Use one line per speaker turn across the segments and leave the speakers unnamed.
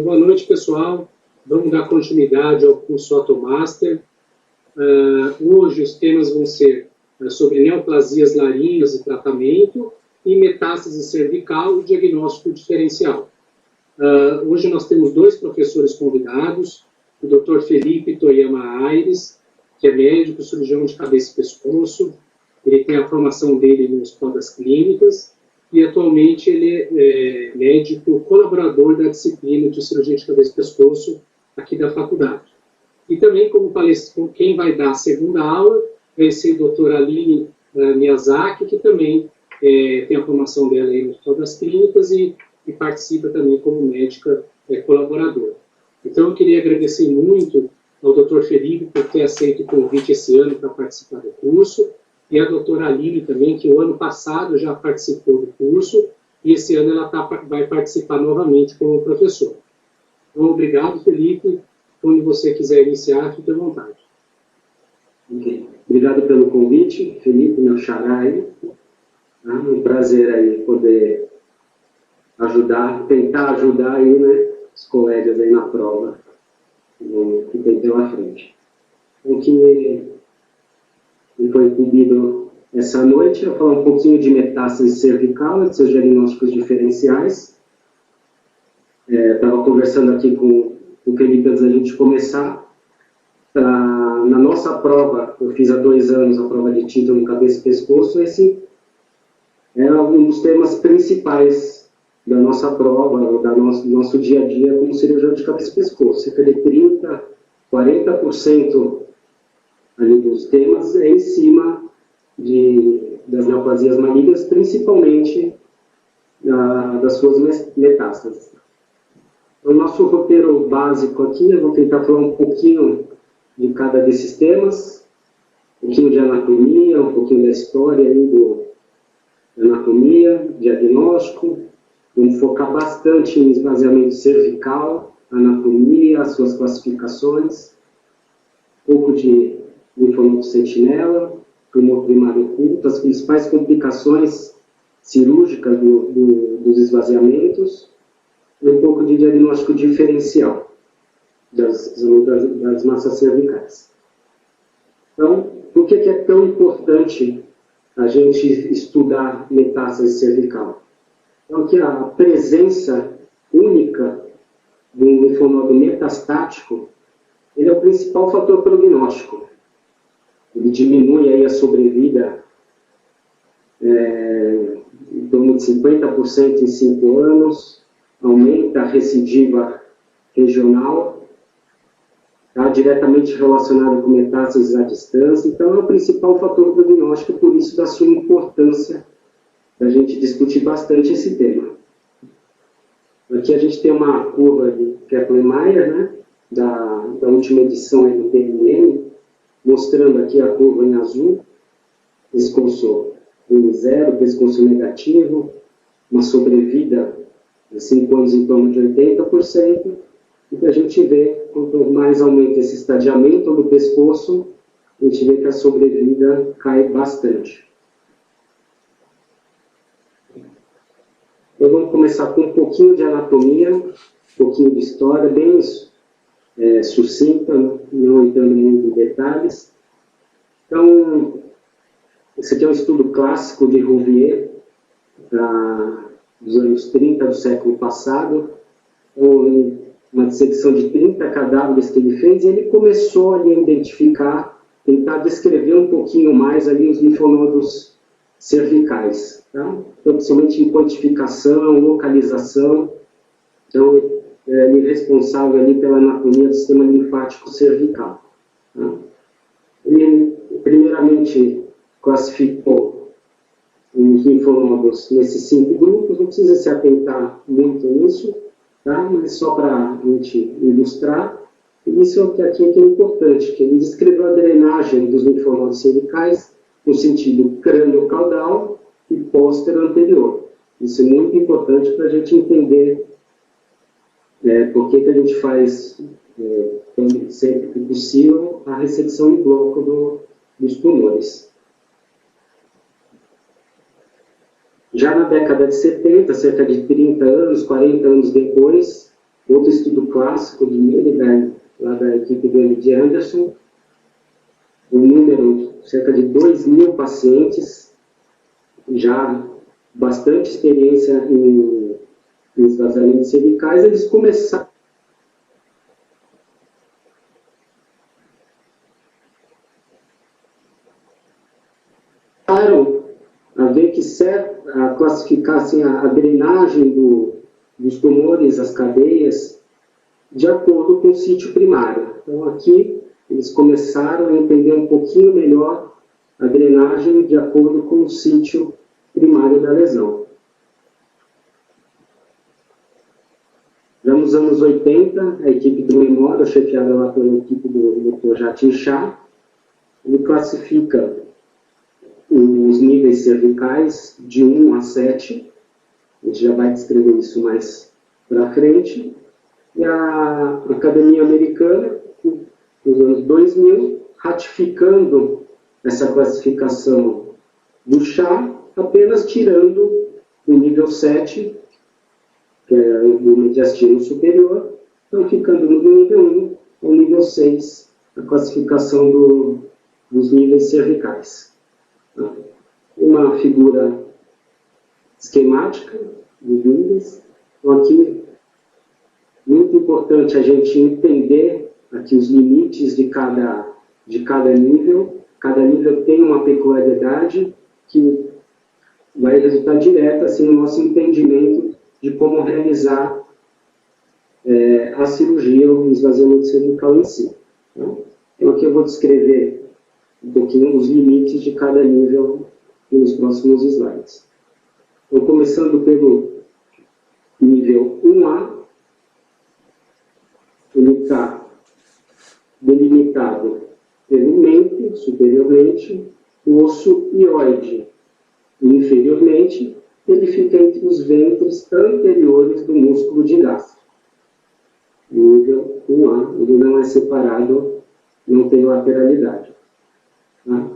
boa noite, pessoal. Vamos dar continuidade ao curso Automaster. Hoje os temas vão ser sobre neoplasias laringes e tratamento, e metástase cervical e diagnóstico diferencial. Hoje nós temos dois professores convidados, o Dr. Felipe Toyama Aires, que é médico, cirurgião de cabeça e pescoço. Ele tem a formação dele no Hospital das Clínicas, e atualmente ele é médico colaborador da disciplina de cirurgia de cabeça e pescoço aqui da faculdade. E também, como quem vai dar a segunda aula vai ser a doutora Aline Miyazaki, que também tem a formação dela aí no Hospital das Clínicas e participa também como médica colaboradora. Então, eu queria agradecer muito ao Dr. Felipe por ter aceito o convite esse ano para participar do curso, e a doutora Aline também, que o ano passado já participou do curso, e esse ano ela vai participar novamente como professor. Então, obrigado, Felipe. Quando você quiser iniciar, fique à vontade.
Okay. Obrigado pelo convite, Felipe, meu xará aí. Um prazer aí poder tentar ajudar aí, né, os colegas aí na prova que tem pela frente. O que me foi pedido essa noite é falar um pouquinho de metástase cervical e de seus diagnósticos diferenciais. Estava conversando aqui com o Felipe antes da gente começar. Na nossa prova, eu fiz há 2 anos a prova de título em cabeça e pescoço, esse era um dos temas principais da nossa prova, do nosso dia a dia como cirurgião de cabeça e pescoço. Cerca de 30%, 40% ali dos temas é em cima das neoplasias malignas, principalmente das suas metástases. O nosso roteiro básico aqui, eu vou tentar falar um pouquinho de cada desses temas, um pouquinho de anatomia, um pouquinho da história aí da anatomia, diagnóstico. Vamos focar bastante em esvaziamento cervical, anatomia, as suas classificações, um pouco de linfonodo sentinela, tumor primário oculto, as principais complicações cirúrgicas dos esvaziamentos, e um pouco de diagnóstico diferencial das massas cervicais. Então, por que é tão importante a gente estudar metástase cervical? Então, que a presença única de um linfonodo metastático, ele é o principal fator prognóstico. Ele diminui aí a sobrevida em torno de 50% em 5 anos, aumenta a recidiva regional, está diretamente relacionado com metástases à distância, então é o principal fator prognóstico, por isso da sua importância da gente discutir bastante esse tema. Aqui a gente tem uma curva de Kaplan-Meier, né, da última edição aí do PNM, mostrando aqui a curva em azul, pescoço em 0, pescoço negativo, uma sobrevida de 5 anos em torno de 80%, e que a gente vê, quanto mais aumenta esse estadiamento do pescoço, a gente vê que a sobrevida cai bastante. Então vamos começar com um pouquinho de anatomia, um pouquinho de história, bem sucinta, não entrando muito em detalhes. Então, esse aqui é um estudo clássico de Rouvier, dos anos 30 do século passado, uma dissecção de 30 cadáveres que ele fez, e ele começou ali a identificar, tentar descrever um pouquinho mais ali os linfonodos cervicais, tá? Então, principalmente em quantificação, localização. Então, ele é responsável ali pela anatomia do sistema linfático cervical. Tá? Ele, primeiramente, classificou os linfonodos nesses 5 grupos, não precisa se atentar muito nisso, tá? Mas só para a gente ilustrar. Isso aqui é que é importante, que ele descreveu a drenagem dos linfonodos cervicais no sentido crânio-caudal e póstero-anterior. Isso é muito importante para a gente entender por que a gente faz, sempre que possível, a ressecção em bloco dos tumores. Já na década de 70, cerca de 30 anos, 40 anos depois, Outro estudo clássico de Milligan, lá da equipe do M.D. Anderson, um número, cerca de 2.000 pacientes, já bastante experiência em esvaziamentos cervicais, eles começaram a ver que a classificar assim, a drenagem dos tumores, as cadeias, de acordo com o sítio primário. Então, aqui, eles começaram a entender um pouquinho melhor a drenagem de acordo com o sítio primário da lesão. Já nos anos 80, a equipe do Memória, chefiada lá pela equipe do Dr. Jatin Shah, ele classifica os níveis cervicais de 1 a 7, a gente já vai descrever isso mais para frente, e a Academia Americana, nos anos 2000, ratificando essa classificação do Shah, apenas tirando o nível 7, que é o mediastino superior, então ficando no nível 1 ou nível 6, a classificação dos níveis cervicais. Uma figura esquemática de níveis. Então, aqui, muito importante a gente entender aqui os limites de cada nível. Cada nível tem uma peculiaridade que vai resultar direto assim, no nosso entendimento de como realizar a cirurgia ou o esvaziamento cervical em si. Então, aqui eu vou descrever um pouquinho os limites de cada nível nos próximos slides. Então, começando pelo nível 1A, ele está delimitado pelo mente, superiormente, o osso hioide, inferiormente, ele fica entre os ventres anteriores do músculo de gastro. Nível 1A, ele não é separado, não tem lateralidade. Tá?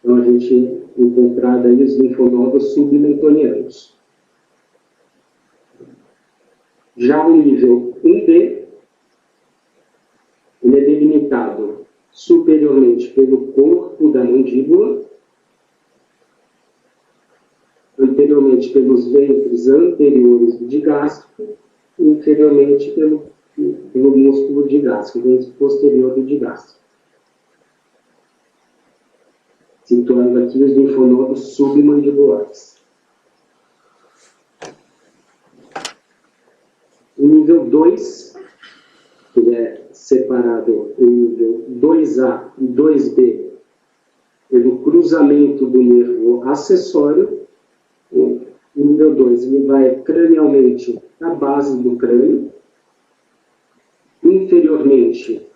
Então, a gente encontrar daí os linfonodos submentonianos. Já o nível 1B, ele é delimitado superiormente pelo corpo da mandíbula, anteriormente pelos ventres anteriores do digástrico, e inferiormente pelo músculo digástrico, ventre posterior do digástrico. Situando aqui os linfonodos submandibulares. O nível 2, que é separado em nível 2A e 2B pelo cruzamento do nervo acessório. O nível 2 ele vai cranialmente na base do crânio, inferiormente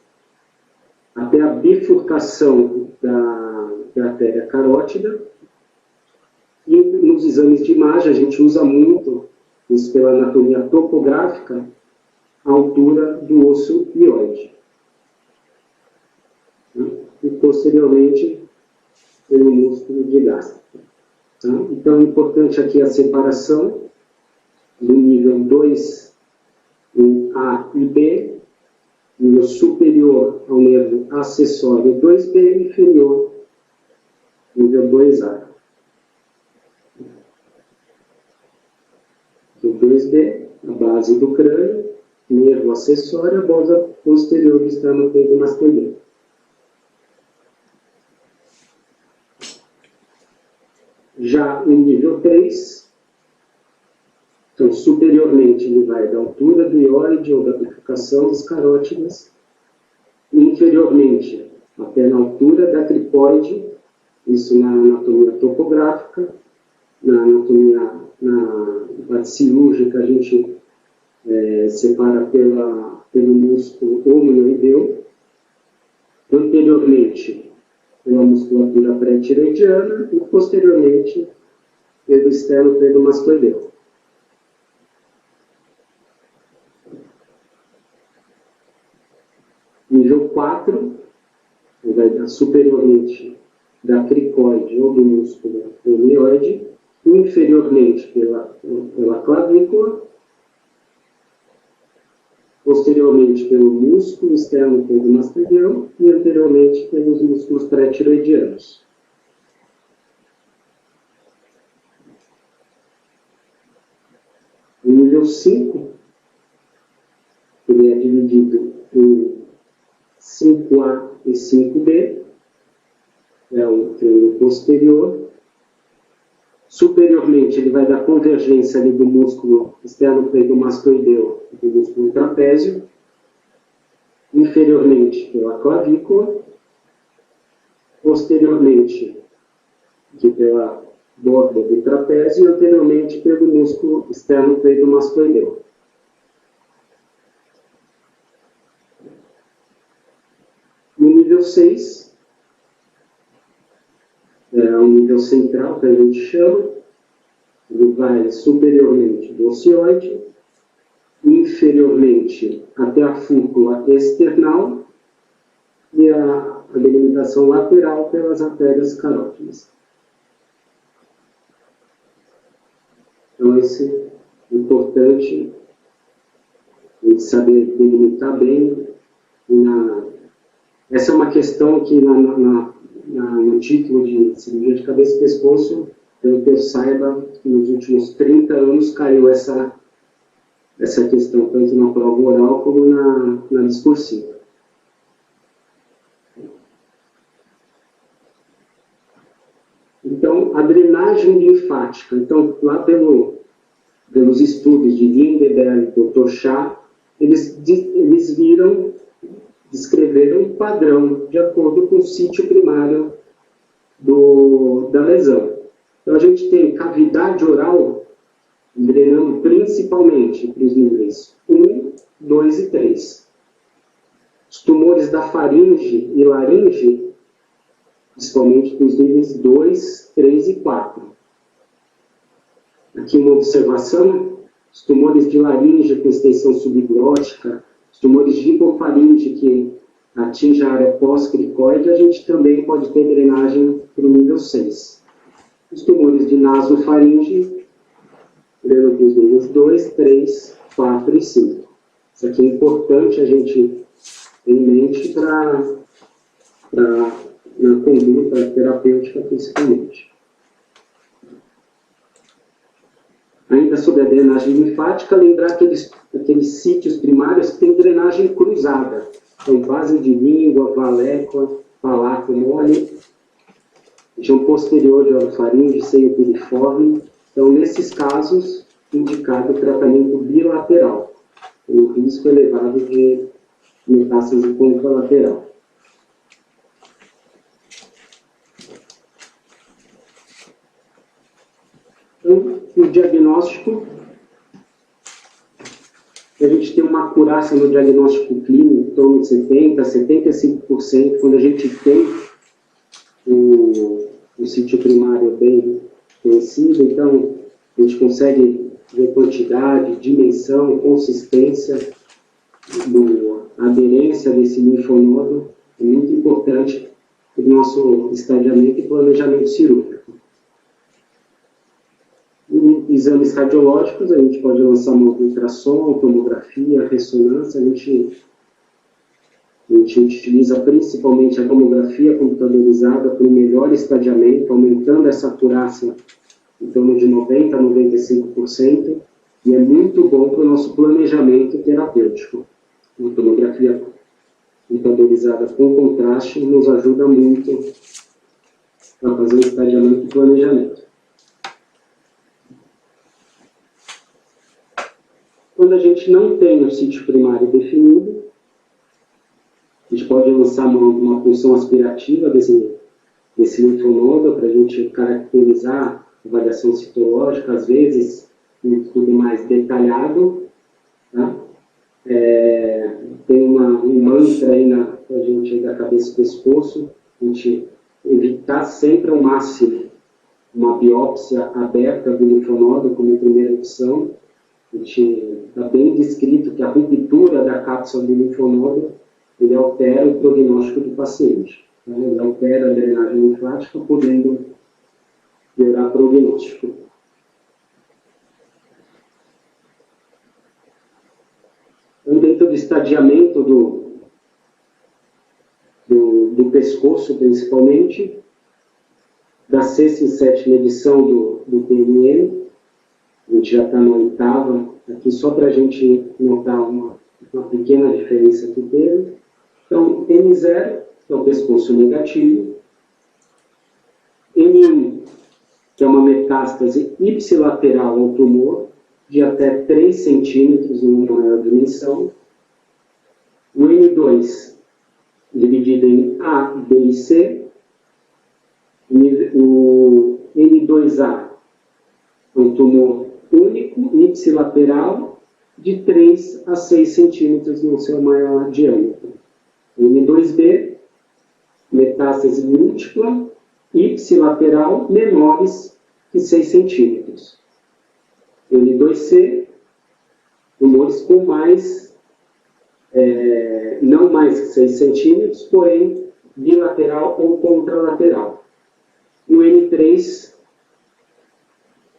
até a bifurcação da artéria carótida, e nos exames de imagem a gente usa muito, isso pela anatomia topográfica, a altura do osso hioide. E posteriormente pelo músculo de gastro. Tá? Então é importante aqui a separação do nível 2 em A e B, nível superior ao nervo acessório 2B, inferior nível 2A. O 2B, a base do crânio, nervo acessório, a borda posterior que está no peito masculino. Já o nível 3, então superiormente ele vai da altura do hioide ou da bifurcação das carótidas, inferiormente até na altura da cricoide, isso na anatomia topográfica, na anatomia, na parte cirúrgica a gente separa pelo músculo homoioideu, anteriormente pela musculatura pré-tiroidiana e posteriormente pelo esternocleidomastoideu. Nível 4, vai dar superiormente da cricoide ou do músculo hemioide, inferiormente pela clavícula, posteriormente pelo músculo externo cleidomastoideal e anteriormente pelos músculos pré-tiroidianos. O nível 5, ele é dividido em 5A e 5B, é o triângulo posterior. Superiormente, ele vai dar convergência ali do músculo externo cleidomastoideu e do músculo trapézio. Inferiormente, pela clavícula. Posteriormente, aqui pela borda do trapézio. E anteriormente, pelo músculo externo cleidomastoideu. No nível 6, é o nível central, que a gente chama, ele vai superiormente do ocioide, inferiormente até a fúrcula external e a delimitação lateral pelas artérias carótidas. Então, esse é importante a gente saber delimitar bem. Essa é uma questão que no título de cirurgia de cabeça e pescoço, pelo que eu saiba, nos últimos 30 anos caiu essa questão, tanto na prova oral como na discursiva. Então, a drenagem linfática. Então, lá pelos estudos de Lindeberg e Dr. Shah, eles descreveram um padrão de acordo com o sítio primário da lesão. Então, a gente tem cavidade oral drenando principalmente para os níveis 1, 2 e 3. Os tumores da faringe e laringe, principalmente para os níveis 2, 3 e 4. Aqui uma observação: os tumores de laringe com extensão subglótica, os tumores de hipofaringe que atinge a área pós-cricoide, a gente também pode ter drenagem para o nível 6. Os tumores de nasofaringe, drenam para os níveis 2, 3, 4 e 5. Isso aqui é importante a gente ter em mente na conduta terapêutica, principalmente. Ainda sobre a drenagem linfática, lembrar aqueles sítios primários que têm drenagem cruzada. Então, base de língua, valécula, palato mole, região posterior de orofaringe, seio piriforme. Então, nesses casos, indicado o tratamento bilateral, com um risco elevado de metástase contralateral. Então, o diagnóstico, a gente tem uma acurácia no diagnóstico clínico em torno de 70%, 75%, quando a gente tem o sítio primário bem conhecido. Então, a gente consegue ver quantidade, dimensão, consistência, a aderência desse linfonodo. É muito importante para o nosso estadiamento e planejamento cirúrgico. Em exames radiológicos, a gente pode lançar mão de ultrassom, tomografia, ressonância. A gente utiliza principalmente a tomografia computadorizada para o melhor estadiamento, aumentando essa acurácia em torno de 90% a 95%, e é muito bom para o nosso planejamento terapêutico. A tomografia computadorizada com contraste nos ajuda muito a fazer o estadiamento e planejamento. Quando a gente não tem o sítio primário definido, a gente pode lançar uma punção aspirativa desse linfonodo para a gente caracterizar a variação citológica, às vezes um estudo mais detalhado. Tá? Tem um mantra aí para a gente da cabeça e pescoço, a gente evitar sempre ao máximo uma biópsia aberta do linfonodo como primeira opção. A gente está bem descrito que a ruptura da cápsula do linfonodo ele altera o prognóstico do paciente. Então, ele altera a drenagem linfática, podendo piorar o prognóstico. Então, dentro estadiamento do pescoço, principalmente, da 6ª e 7ª edição do PNM. A gente já está na 8ª, aqui só para a gente notar uma pequena diferença que teve. Então, N0, que é o pescoço negativo, N1, que é uma metástase ipsilateral ao tumor, de até 3 centímetros em maior dimensão. O N2, dividido em A, B e C. O N2A é um tumor único, ipsilateral, de 3 a 6 centímetros no seu maior diâmetro. N2B, metástase múltipla, ipsilateral, menores que 6 centímetros. N2C, tumores com mais, não mais que 6 centímetros, porém bilateral ou contralateral. E o N3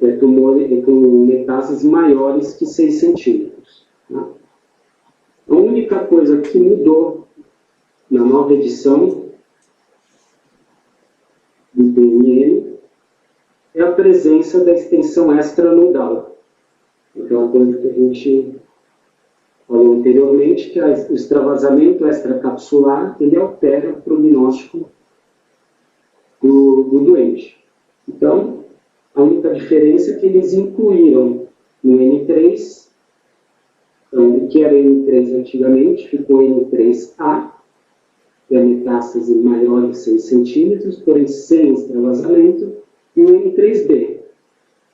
é tumor com metástases maiores que 6 centímetros. Tá? A única coisa que mudou na nova edição do PNM é a presença da extensão extranodal. Aquela coisa que a gente falou anteriormente, que o extravasamento extracapsular ele altera o prognóstico do doente. Então, a única diferença é que eles incluíram no N3, então, o que era N3 antigamente, ficou N3A, que é a metástase maior de 6 centímetros, porém sem extravasamento, e o N3B,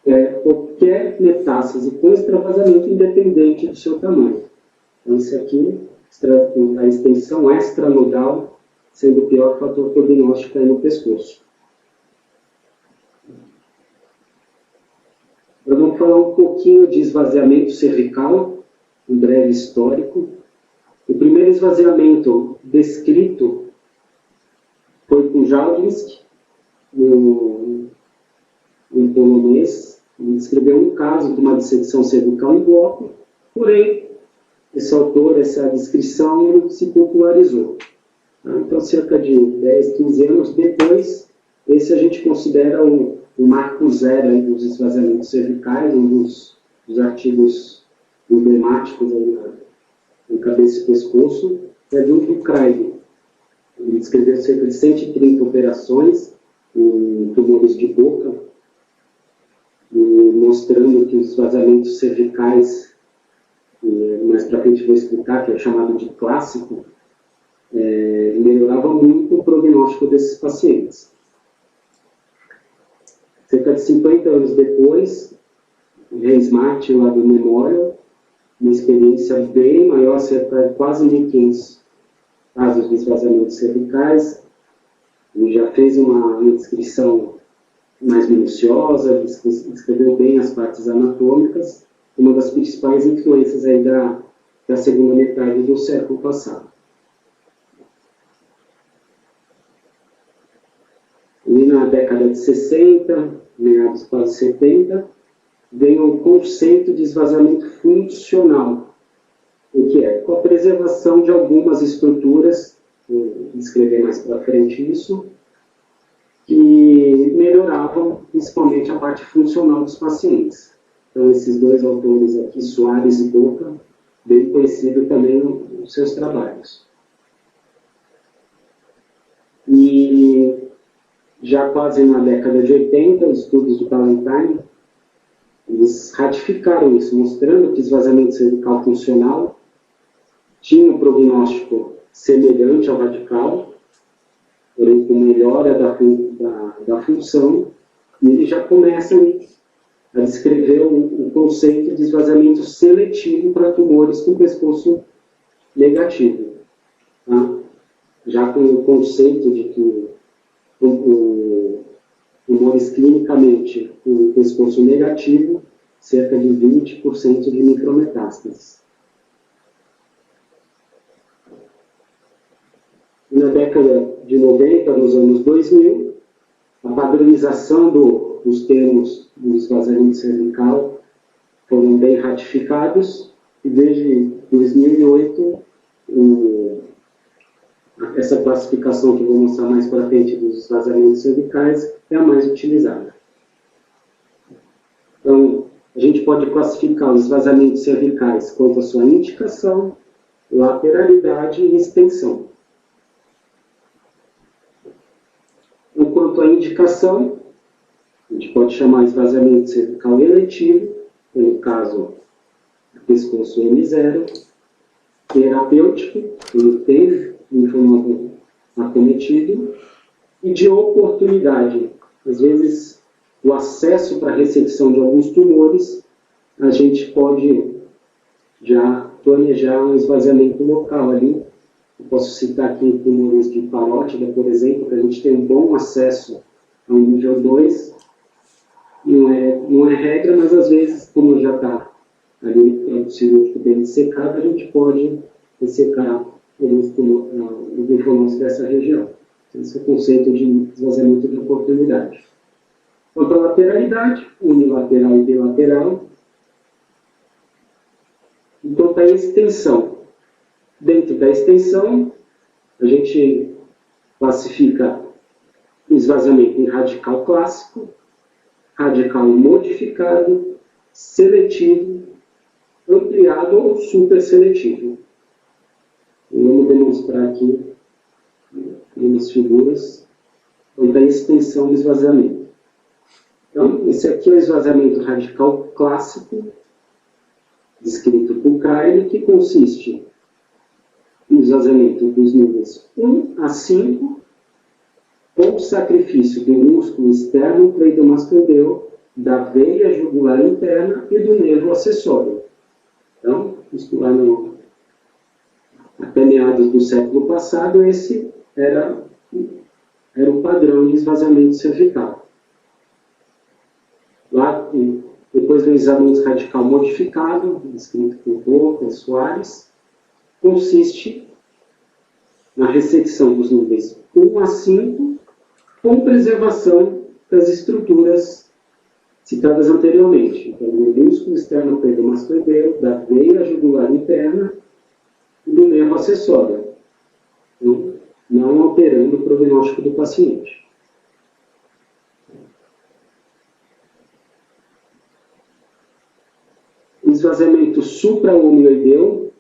que é qualquer metástase com extravasamento independente do seu tamanho. Então, isso aqui, a extensão extranodal, sendo o pior fator prognóstico aí no pescoço. Agora vamos falar um pouquinho de esvaziamento cervical, um breve histórico. O primeiro esvaziamento descrito foi com Jaulinski, um polonês. Ele descreveu um caso de uma dissecção cervical em bloco, porém, esse autor, essa descrição se popularizou. Então, cerca de 10, 15 anos depois, esse a gente considera o marco zero aí dos esvaziamentos cervicais, um dos artigos emblemáticos aí na cabeça e pescoço, é do Craig. Ele descreveu cerca de 130 operações em tumores de boca, mostrando que os vazamentos cervicais, mais para frente vou explicar, que é chamado de clássico, melhorava muito o prognóstico desses pacientes. Cerca de 50 anos depois, o Reis Martin, lá do Memorial, uma experiência bem maior, cerca de quase 1.500 casos de esvaziamentos cervicais. Ele já fez uma descrição mais minuciosa, descreveu bem as partes anatômicas, uma das principais influências aí da segunda metade do século passado. E na década de 60, meados quase 70, vem o conceito de esvaziamento funcional, o que é com a preservação de algumas estruturas, vou descrever mais para frente isso, que melhoravam principalmente a parte funcional dos pacientes. Então, esses dois autores aqui, Soares e Boca, bem conhecido também nos seus trabalhos. E já quase na década de 80, os estudos do Ballantyne, eles ratificaram isso, mostrando que esvaziamento cervical funcional tinha um prognóstico semelhante ao radical, porém com melhora da função, e ele já começa a descrever o conceito de esvaziamento seletivo para tumores com pescoço negativo. Tá? Já com o conceito de que tumores clinicamente com pescoço negativo, cerca de 20% de micrometástases. Na década de 90, nos anos 2000, a padronização dos termos do esvaziamento cervical foram bem ratificados, e desde 2008, essa classificação que eu vou mostrar mais para frente dos vazamentos cervicais é a mais utilizada. Então, a gente pode classificar os vazamentos cervicais quanto à sua indicação, lateralidade e extensão. Então, quanto à indicação, a gente pode chamar esse vazamento cervical eletivo, no caso, pescoço M0, terapêutico, quando tem linfonodo acometido, e de oportunidade. Às vezes, o acesso para a ressecção de alguns tumores, a gente pode já planejar um esvaziamento local ali. Eu posso citar aqui tumores de parótida, por exemplo, que a gente tem um bom acesso ao nível 2. Não é regra, mas às vezes, como já está ali o cirúrgico bem dissecado, a gente pode ressecar os linfonodos dessa região. Esse é o conceito de esvaziamento de oportunidade. Quanto à lateralidade, unilateral e bilateral. Então, está a extensão. Dentro da extensão, a gente classifica o esvaziamento em radical clássico, radical modificado, seletivo, ampliado ou superseletivo. Vamos demonstrar aqui umas figuras da extensão do esvaziamento. Então, esse aqui é o esvaziamento radical clássico, descrito por Kylie, que consiste no esvaziamento dos níveis 1 a 5, com sacrifício do músculo externo cleidomastoideu, da veia jugular interna e do nervo acessório. Então, isso lá até meados do século passado, esse era o padrão de esvaziamento cervical. Lá, depois do esvaziamento radical modificado, descrito por Roca e Soares, consiste na ressecção dos níveis 1 a 5, com preservação das estruturas citadas anteriormente. Então, do músculo externo cleidomastoideu, da veia jugular interna e do nervo acessório, não alterando o prognóstico do paciente. O esvaziamento supraomioideu,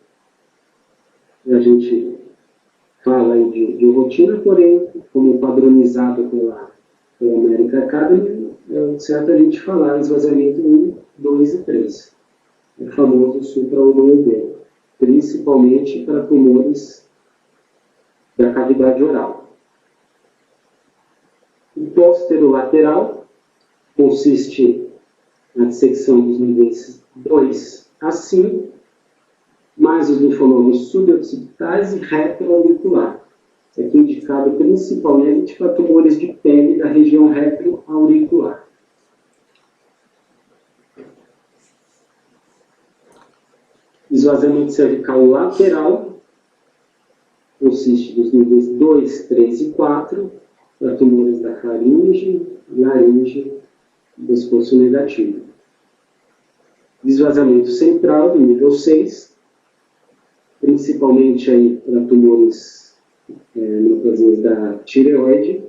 a gente fala aí de rotina, porém, como padronizado pela American Academy, é certo a gente falar esvaziamento 1, 2 e 3. É o famoso supraomioideu, principalmente para tumores da cavidade oral. O posterolateral consiste na dissecção dos níveis 2 a 5, mais os linfonodos suboccipitais e retroauricular. Isso aqui é indicado principalmente para tumores de pele da região retroauricular. Esvaziamento cervical lateral consiste dos níveis 2, 3 e 4, para tumores da faringe, laringe e pescoço negativo. Esvaziamento central, do nível 6, principalmente aí para tumores da tireoide,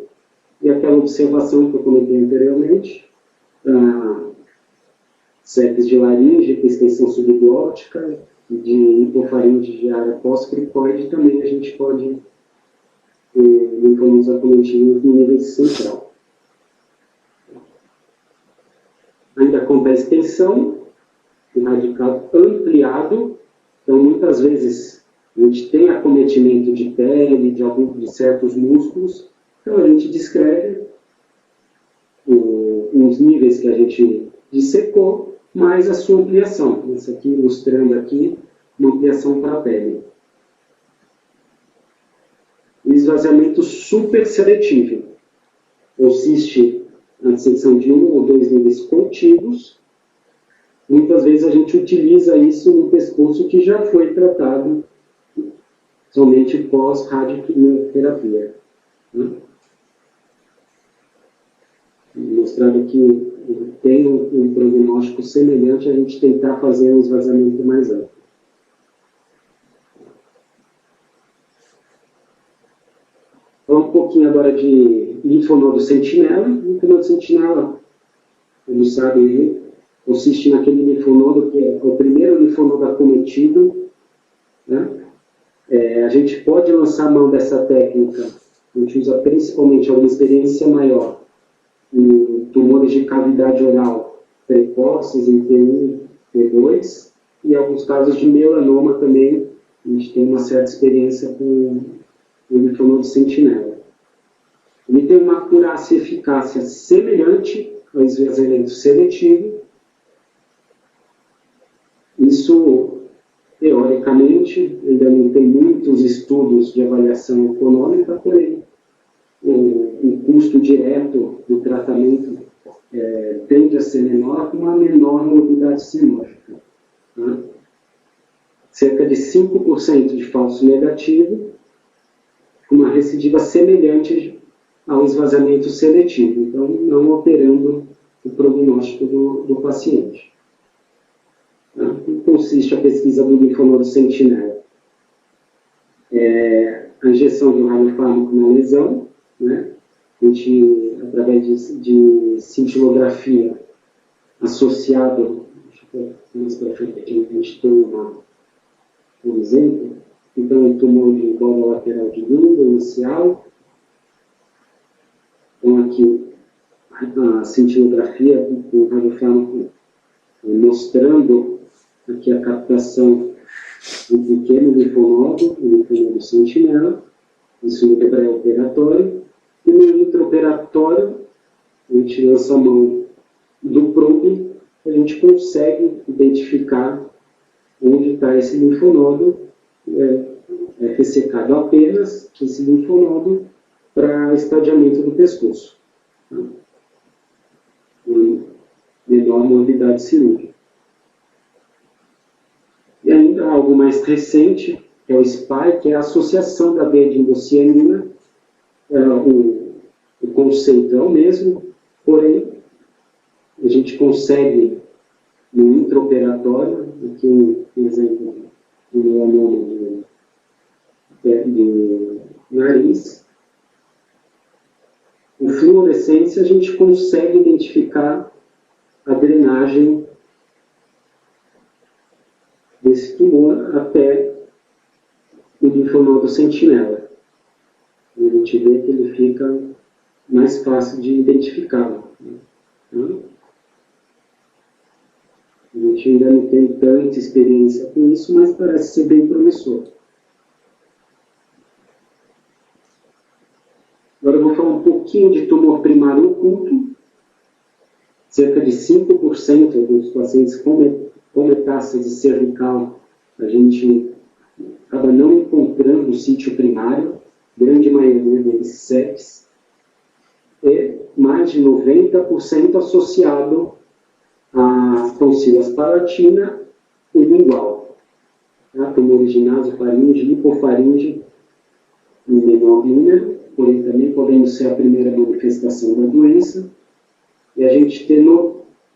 e aquela observação que eu comentei anteriormente, sepsis de laringe, com extensão subglótica, de hipofaringe de área pós-cricoide, também a gente pode ter linfonodos acometivos no nível central. Ainda acontece extensão, radical ampliado. Então, muitas vezes, a gente tem acometimento de pele, de certos músculos. Então, a gente descreve os níveis que a gente dissecou, mais a sua ampliação. Isso aqui, mostrando aqui, uma ampliação para a pele. O esvaziamento superseletivo consiste na dissecção de 1 ou 2 níveis contíguos. Muitas vezes a gente utiliza isso no pescoço que já foi tratado somente pós-radioquimioterapia. Mostrando que tem um prognóstico semelhante a gente tentar fazer um esvaziamento mais amplo. Falar um pouquinho agora de linfonodo sentinela. Linfonodo sentinela, como sabem, consiste naquele linfonodo que é o primeiro linfonodo acometido, né? A gente pode lançar mão dessa técnica, a gente usa principalmente alguma experiência maior em tumores de cavidade oral precoces, em T1, T2, e alguns casos de melanoma também, a gente tem uma certa experiência com o linfonodo sentinela. Ele tem uma acurácia e eficácia semelhante ao esvaziamento seletivo. Isso, teoricamente, ainda não tem muitos estudos de avaliação econômica, porém, o custo direto do tratamento tende a ser menor com uma menor morbidade cirúrgica. Né? Cerca de 5% de falso negativo, com uma recidiva semelhante ao esvaziamento seletivo, então não alterando o prognóstico do paciente. Né? Consiste a pesquisa do linfonodo sentinela. A injeção de um radiofármaco na lesão, né? A gente, através de cintilografia associado, mais para frente aqui, a gente tem um exemplo, então um tumor de borda lateral de língua inicial, então aqui a cintilografia com o radiofármaco mostrando aqui a captação do pequeno linfonodo, o linfonodo sentinela, isso no pré-operatório. E no intraoperatório, a gente lança a mão do probe, a gente consegue identificar onde está esse linfonodo, ressecado apenas esse linfonodo para estadiamento do pescoço. Tá? Menor morbidade cirúrgica. E ainda algo mais recente, que é o SPY, que é a associação da veia de endocianina. O conceito é o mesmo, porém, a gente consegue, no intraoperatório, aqui um exemplo do melanoma do nariz, com fluorescência a gente consegue identificar a drenagem desse tumor até o linfonodo sentinela. A gente vê que ele fica mais fácil de identificar. Né? A gente ainda não tem tanta experiência com isso, mas parece ser bem promissor. Agora eu vou falar um pouquinho de tumor primário oculto. Cerca de 5% dos pacientes com metástase cervical, a gente acaba não encontrando o sítio primário, grande maioria deles sepsis, e mais de 90% associado a tonsilas palatina e lingual. Tá? Tumores de nasofaringe, hipofaringe, em menor número, porém também podendo ser a primeira manifestação da doença. E a gente tem,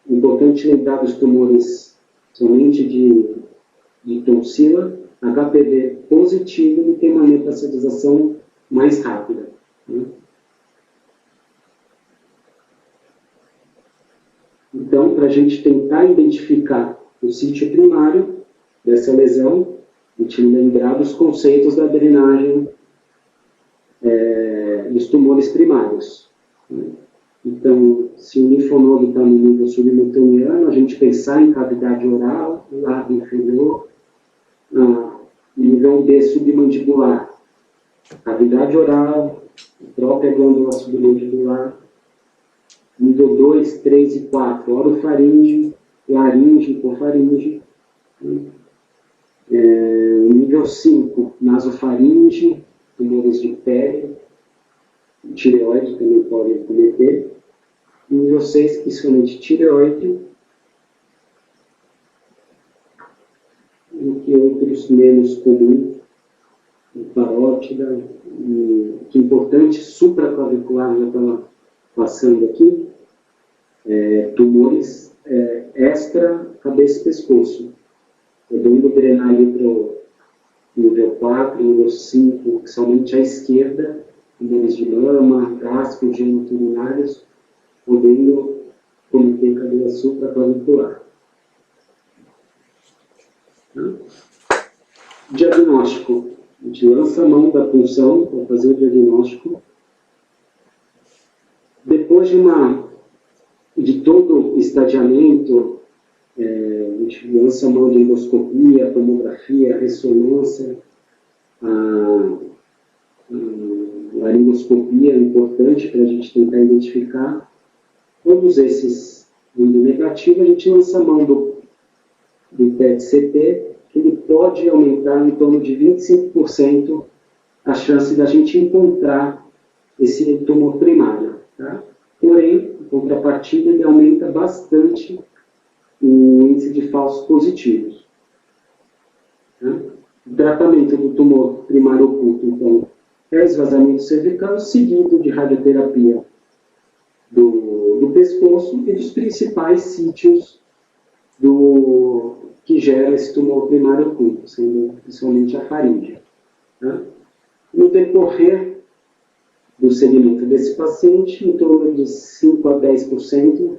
importante lembrar dos tumores somente de tonsila, HPV positivo e tem uma metastatização mais rápida. Né? Então, para a gente tentar identificar o sítio primário dessa lesão, a gente lembrar dos conceitos da drenagem dos tumores primários. Né? Então, se o linfonodo está no nível submutaniano, a gente pensar em cavidade oral, lado inferior, nível B submandibular, cavidade oral, própria glândula submandibular, nível 2, 3 e 4, orofaringe, laringe, hipofaringe, nível 5, nasofaringe, tumores de pele, tireoide também podem cometer. Nível 6, principalmente tireoide, do que outros menos comuns, parótida, que é importante, supraclavicular, já estava passando aqui, tumores extra cabeça e pescoço, podendo drenar ali para o nível 4, nível 5, somente à esquerda, tumores de mama, gástricos, geniturinários, podendo cometer cadeia supraclavicular. Diagnóstico. A gente lança a mão da punção para fazer o diagnóstico. Depois de todo o estadiamento, a gente lança a mão de endoscopia, tomografia, ressonância, a laringoscopia é importante para a gente tentar identificar. Todos esses vindo negativo, a gente lança a mão do PET-CT, que ele pode aumentar em torno de 25% a chance da gente encontrar esse tumor primário. Tá? Porém, em contrapartida, ele aumenta bastante o índice de falsos positivos. Tá? O tratamento do tumor primário oculto, então, é esvaziamento cervical, seguido de radioterapia do pescoço e dos principais sítios que gera esse tumor primário oculto, sendo principalmente a faringe. Tá? No decorrer do segmento desse paciente, em torno de 5 a 10%,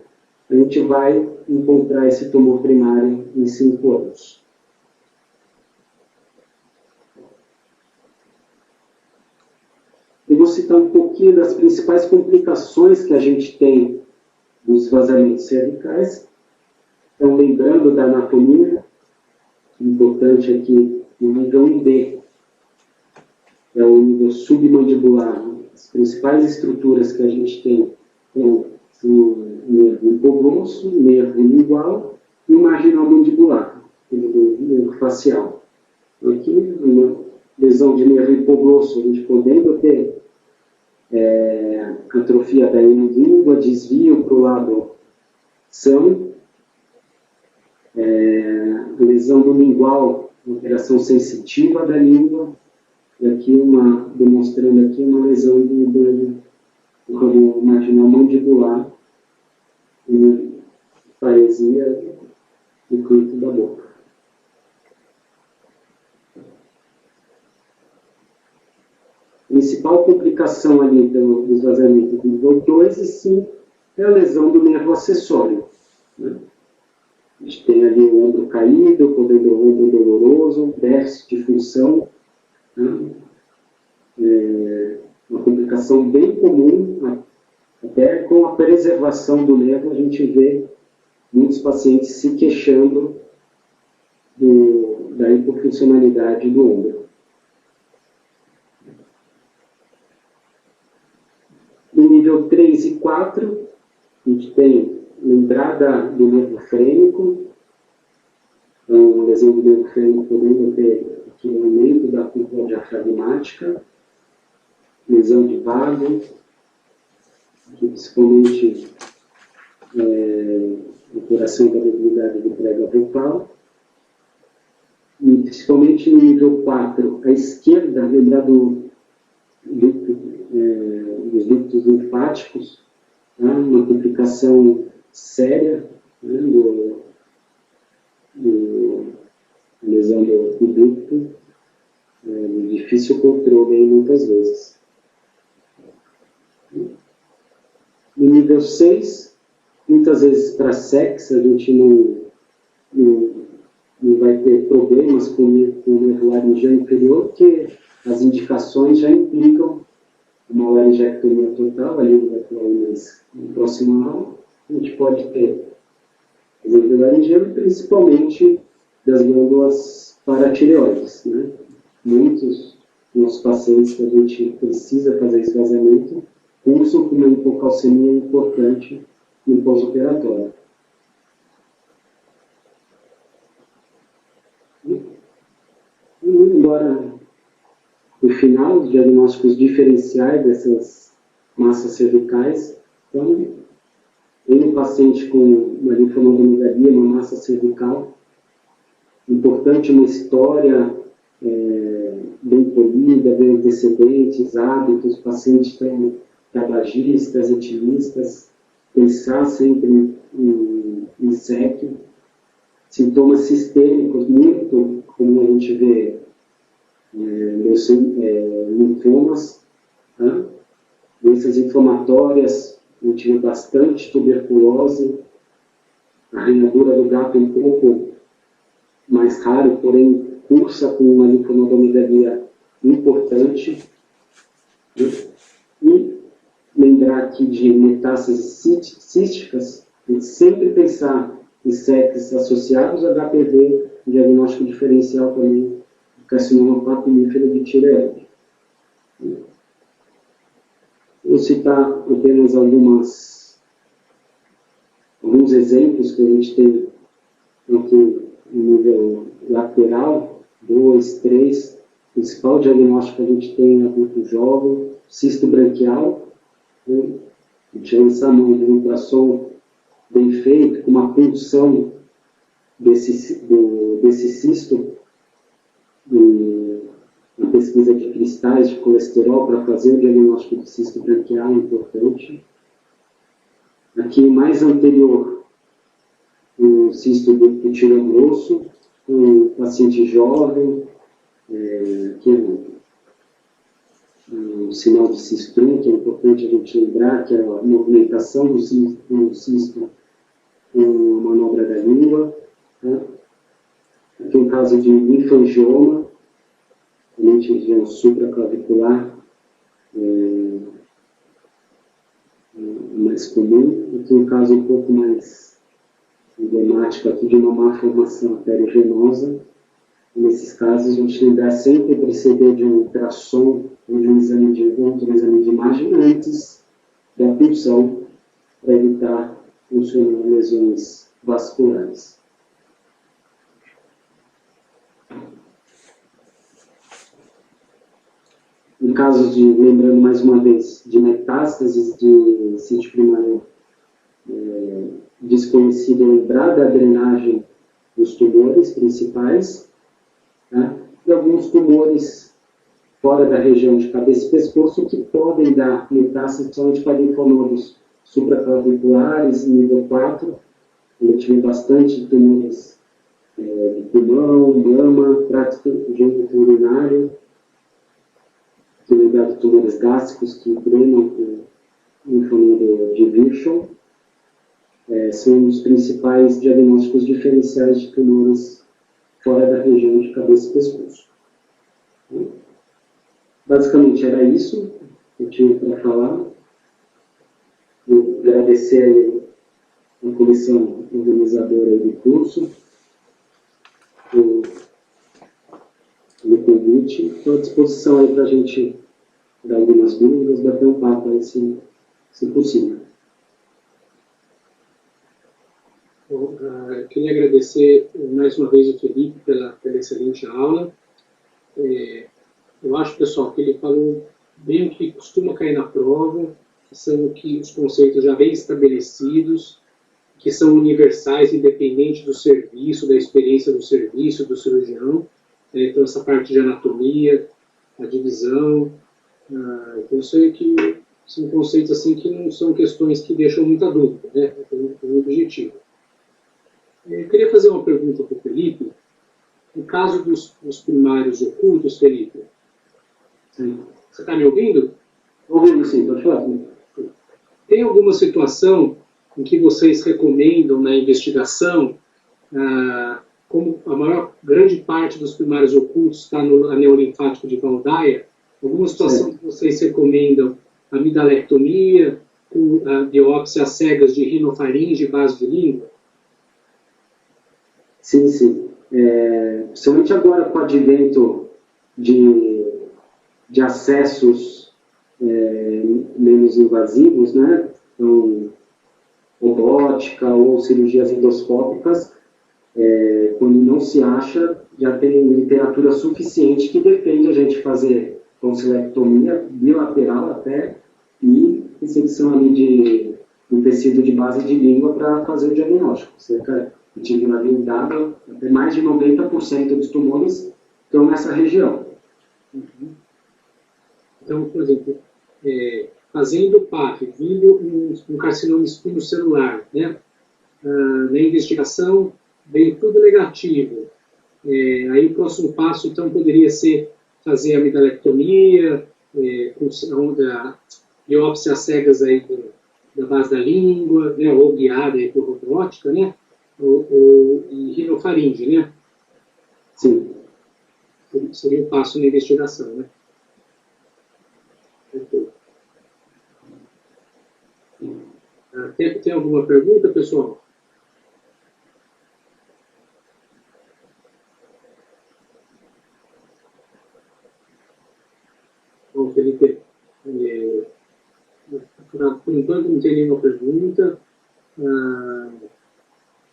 a gente vai encontrar esse tumor primário em 5 anos. Eu vou citar um pouquinho das principais complicações que a gente tem dos vazamentos cervicais. Então, lembrando da anatomia, importante aqui, no nível 1D, é o nível submandibular. As principais estruturas que a gente tem são o nervo hipoglosso, o nervo lingual e o marginal mandibular, o nervo facial. Aqui, uma lesão de nervo hipoglosso, a gente podendo ter atrofia da língua, desvio para o lado são, lesão do lingual, alteração sensitiva da língua, e aqui demonstrando aqui uma lesão do marginal mandibular e paresia do canto da boca. A principal complicação ali do esvaziamento do nível 2 e 5 é a lesão do nervo acessório. Né? A gente tem ali o ombro caído, o ombro doloroso, déficit de função. Né? Uma complicação bem comum, até com a preservação do nervo, a gente vê muitos pacientes se queixando da hipofuncionalidade do ombro. No nível 3 e 4, a gente tem lembrada do nervo frênico, então, lesão do nervo frênico podendo ter aqui um aumento da cúpula diafragmática, lesão de vago, aqui, principalmente alteração da mobilidade do prega vocal, e principalmente no nível 4, à esquerda, lembrar dos ductos linfáticos, tá? Uma complicação séria, né, lesão do ducto, de difícil controle aí, muitas vezes. No nível 6, muitas vezes para sexo, a gente não vai ter problemas com o nervo laringeal inferior, porque as indicações já implicam uma laringectomia total, a língua vai falar mais proximal. A gente pode ter exemplo laringeal, principalmente das glândulas paratireoides. Né? Muitos dos nossos pacientes que a gente precisa fazer esvaziamento cursam com uma hipocalcemia importante no pós-operatório. Embora no final, os diagnósticos diferenciais dessas massas cervicais, então, em um paciente com uma linfonodomegalia, uma massa cervical, importante uma história bem polida, bem antecedentes, hábitos, pacientes tabagistas, etilistas, pensar sempre em SEC, sintomas sistêmicos, muito como a gente vê linfomas, Né? Doenças inflamatórias, a gente vê bastante tuberculose, a arranhadura do gato um pouco mais raro, porém cursa com uma linfonodomegalia importante. E lembrar aqui de metástases císticas, a gente sempre pensar em sepsis associados a HPV, diagnóstico diferencial também do carcinoma papilífero de tireoide. Vou citar apenas alguns exemplos que a gente tem aqui no nível lateral, 2, 3. O principal diagnóstico que a gente tem em adulto jovem, cisto branquial, né? A gente chama essa mão de um ultrassom bem feito, com uma punção desse cisto, uma pesquisa de cristais de colesterol para fazer o diagnóstico de cisto branquial é importante. Aqui, mais anterior, o cisto do tiro grosso, um paciente jovem, que é um sinal de cisto, que é importante a gente lembrar, que é a movimentação do cisto com a manobra da língua. Tá? Aqui um caso de linfangioma, também região supraclavicular, mais comum. Aqui um caso um pouco mais emblemático aqui de uma má formação arteriogenosa. Nesses casos, a gente lembrar sempre preceder de um ultrassom ou de um exame de imagem antes da punção, para evitar funcionar lesões vasculares. Em casos de, lembrando mais uma vez, de metástases de sítio primário desconhecido, lembrar da drenagem dos tumores principais, né? E alguns tumores fora da região de cabeça e pescoço que podem dar metástase, principalmente para linfonodos supraclaviculares, nível 4. Eu tive bastante tumores de pulmão, mama, trato geniturinário, ligado a tumores gástricos que drenam com linfonodo de Virchow. São os principais diagnósticos diferenciais de tumores fora da região de cabeça e pescoço. Basicamente era isso que eu tinha para falar. Vou agradecer a comissão organizadora do curso no convite. Estou à disposição aí para a gente dar algumas dúvidas, bater um papo aí, se possível.
Bom, eu queria agradecer mais uma vez o Felipe pela excelente aula. Eu acho, pessoal, que ele falou bem o que costuma cair na prova, que são os conceitos já bem estabelecidos, que são universais, independente do serviço, da experiência do serviço, do cirurgião. Então, essa parte de anatomia, a divisão. Então, isso aí que são conceitos assim, que não são questões que deixam muita dúvida, né? É muito objetivo. Eu queria fazer uma pergunta para o Felipe. No caso dos primários ocultos, Felipe,
Sim.
Você está me ouvindo?
Ouvindo, sim, pode falar.
Tem alguma situação em que vocês recomendam na investigação, como a grande parte dos primários ocultos está no anel linfático de Waldeyer, alguma situação que vocês recomendam a amidalectomia, com a biópsia às cegas de rinofaringe e vaso de língua?
Sim, sim. Principalmente agora com o advento de acessos menos invasivos, né? Então, robótica ou cirurgias endoscópicas, quando não se acha, já tem literatura suficiente que defende a gente fazer tonsilectomia bilateral até e ressecção ali de um tecido de base de língua para fazer o diagnóstico. Cerca de dado, até mais de 90% dos tumores estão nessa região.
Uhum. Então, por exemplo, fazendo o PAF, vindo um carcinoma espinocelular, né? Na investigação veio tudo negativo. Aí o próximo passo, então, poderia ser fazer a amidalectomia, com biópsia cegas aí da base da língua, né, ou guiada aí por robótica, né, e rinofaringe, né?
Sim.
Seria um passo na investigação, né? Tem alguma pergunta, pessoal? Bom, Felipe, por enquanto não tem nenhuma pergunta.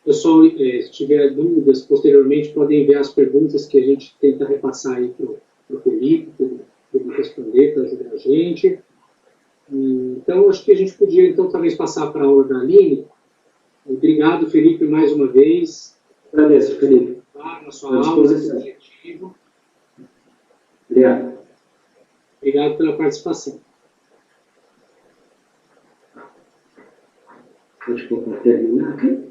Pessoal, se tiver dúvidas, posteriormente podem enviar as perguntas que a gente tenta repassar aí para o Felipe, para ele responder, para ajudar a gente. Então, acho que a gente podia, então, talvez passar para a aula da Aline. Obrigado, Felipe, mais uma vez.
Agradeço, Felipe.
Na sua aula, objetivo.
Obrigado.
Obrigado pela participação.
Deixa eu terminar aqui.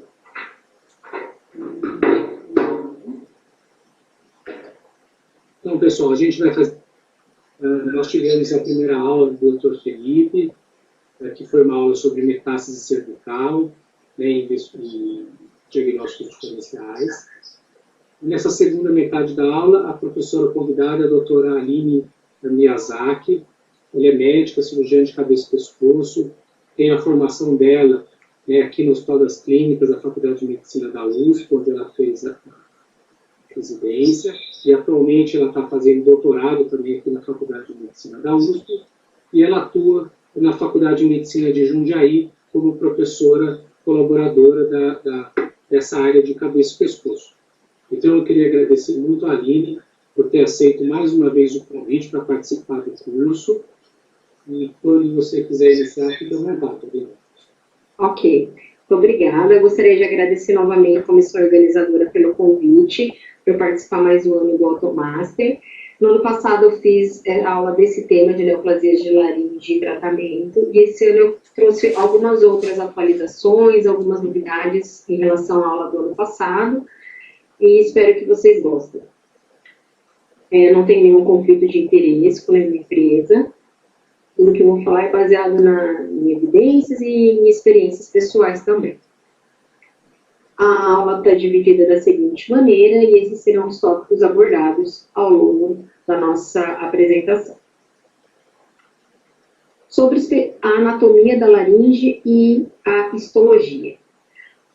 Então, pessoal, a gente vai fazer... nós tivemos a primeira aula do Dr. Felipe, que foi uma aula sobre metástase cervical, né, e diagnósticos diferenciais. Nessa segunda metade da aula, a professora convidada é a doutora Aline Miyazaki. Ela é médica, cirurgiã de cabeça e pescoço, tem a formação dela, né, aqui no Hospital das Clínicas, da Faculdade de Medicina da USP, onde ela fez a residência, e atualmente ela está fazendo doutorado também aqui na Faculdade de Medicina da USP, e ela atua na Faculdade de Medicina de Jundiaí como professora colaboradora dessa área de cabeça e pescoço. Então eu queria agradecer muito a Aline por ter aceito mais uma vez o convite para participar do curso, e quando você quiser iniciar, fique à vontade. Aline.
Ok, muito obrigada. Eu gostaria de agradecer novamente a comissão organizadora pelo convite, para eu participar mais um ano do Automaster. No ano passado eu fiz a aula desse tema de neoplasias de laringe e tratamento, e esse ano eu trouxe algumas outras atualizações, algumas novidades em relação à aula do ano passado, e espero que vocês gostem. Não tem nenhum conflito de interesse com a minha empresa. Tudo que eu vou falar é baseado em evidências e em experiências pessoais também. A aula está dividida da seguinte maneira, e esses serão os tópicos abordados ao longo da nossa apresentação. Sobre a anatomia da laringe e a histologia.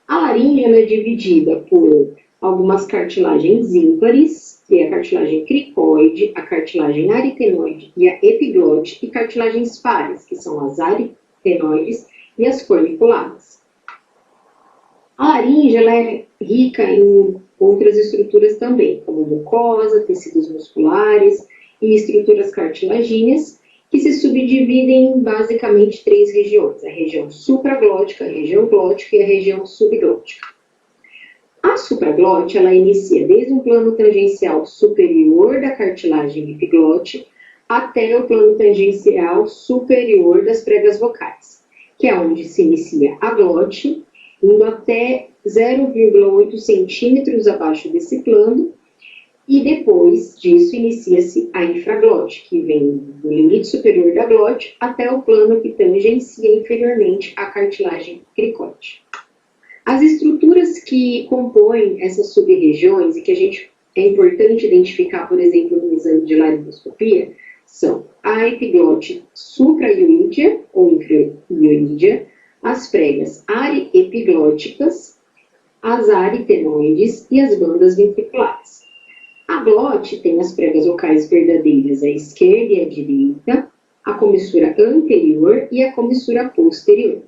A laringe é dividida por algumas cartilagens ímpares, que é a cartilagem cricoide, a cartilagem aritenoide e a epiglote, e cartilagens pares, que são as aritenoides e as corniculadas. A laringe ela é rica em outras estruturas também, como mucosa, tecidos musculares e estruturas cartilagíneas, que se subdividem em basicamente 3 regiões: a região supraglótica, a região glótica e a região subglótica. A supraglote, ela inicia desde um plano tangencial superior da cartilagem epiglote até o plano tangencial superior das pregas vocais, que é onde se inicia a glote, indo até 0,8 centímetros abaixo desse plano, e depois disso inicia-se a infraglote, que vem do limite superior da glote até o plano que tangencia inferiormente a cartilagem cricoide. As estruturas que compõem essas sub-regiões e que é importante identificar, por exemplo, no exame de laringoscopia, são a epiglote supraioídea ou infraioídea, as pregas ariepiglóticas, as aritenoides e as bandas ventriculares. A glote tem as pregas vocais verdadeiras à esquerda e à direita, a comissura anterior e a comissura posterior.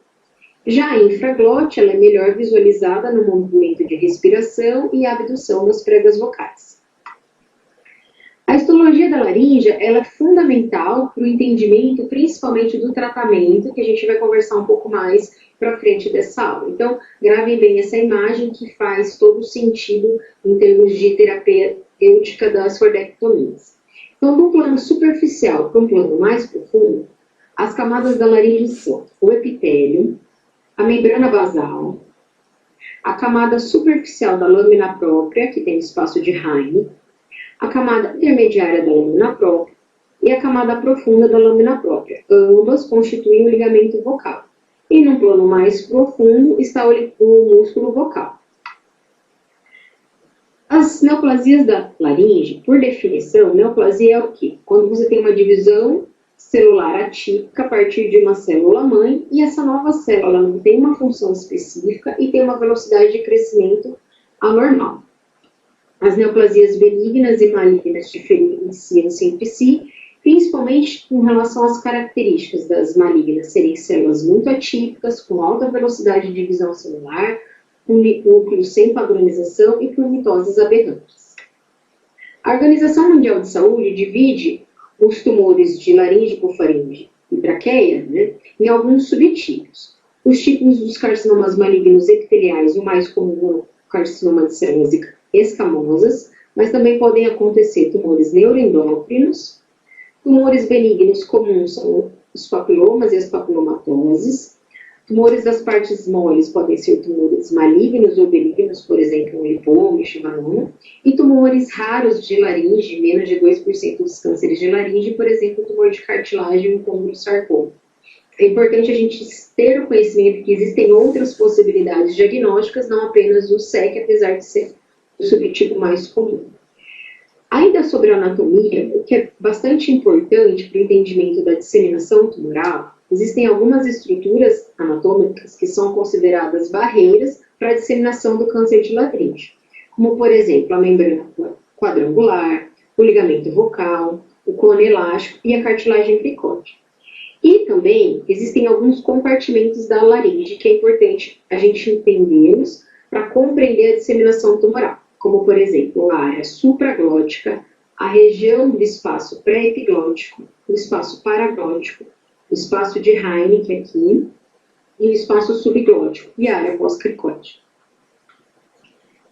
Já a infraglote, ela é melhor visualizada no movimento de respiração e abdução das pregas vocais. A histologia da laringe ela é fundamental para o entendimento, principalmente do tratamento, que a gente vai conversar um pouco mais para frente dessa aula. Então, gravem bem essa imagem que faz todo sentido em termos de terapêutica das fordectomias. Então, do plano superficial para um plano mais profundo, as camadas da laringe são o epitélio, a membrana basal, a camada superficial da lâmina própria, que tem espaço de Heine, a camada intermediária da lâmina própria e a camada profunda da lâmina própria. Ambas constituem o ligamento vocal. E num plano mais profundo está o músculo vocal. As neoplasias da laringe, por definição, neoplasia é o quê? Quando você tem uma divisão celular atípica a partir de uma célula-mãe e essa nova célula não tem uma função específica e tem uma velocidade de crescimento anormal. As neoplasias benignas e malignas diferenciam-se entre si, principalmente com relação às características das malignas serem células muito atípicas, com alta velocidade de divisão celular, com núcleo sem padronização e com mitoses aberrantes. A Organização Mundial de Saúde divide os tumores de laringe-hipofaringe e traqueia, em alguns subtipos. Os tipos dos carcinomas malignos epiteliais, o mais comum é o carcinoma de células escamosas, mas também podem acontecer tumores neuroendócrinos. Tumores benignos comuns são os papilomas e as papilomatoses. Tumores das partes moles podem ser tumores malignos ou benignos, por exemplo, um lipoma, chivanoma. E tumores raros de laringe, menos de 2% dos cânceres de laringe, por exemplo, o tumor de cartilagem e o condrosarcoma. É importante a gente ter o conhecimento que existem outras possibilidades diagnósticas, não apenas o SEC, apesar de ser o subtipo mais comum. Ainda sobre a anatomia, o que é bastante importante para o entendimento da disseminação tumoral, existem algumas estruturas anatômicas que são consideradas barreiras para a disseminação do câncer de laringe, como, por exemplo, a membrana quadrangular, o ligamento vocal, o cone elástico e a cartilagem cricoide. E também existem alguns compartimentos da laringe que é importante a gente entendê-los para compreender a disseminação tumoral, como, por exemplo, a área supraglótica, a região do espaço pré-epiglótico, o espaço paraglótico, o espaço de Heineck aqui, e o espaço subglótico, e a área pós-cricoide.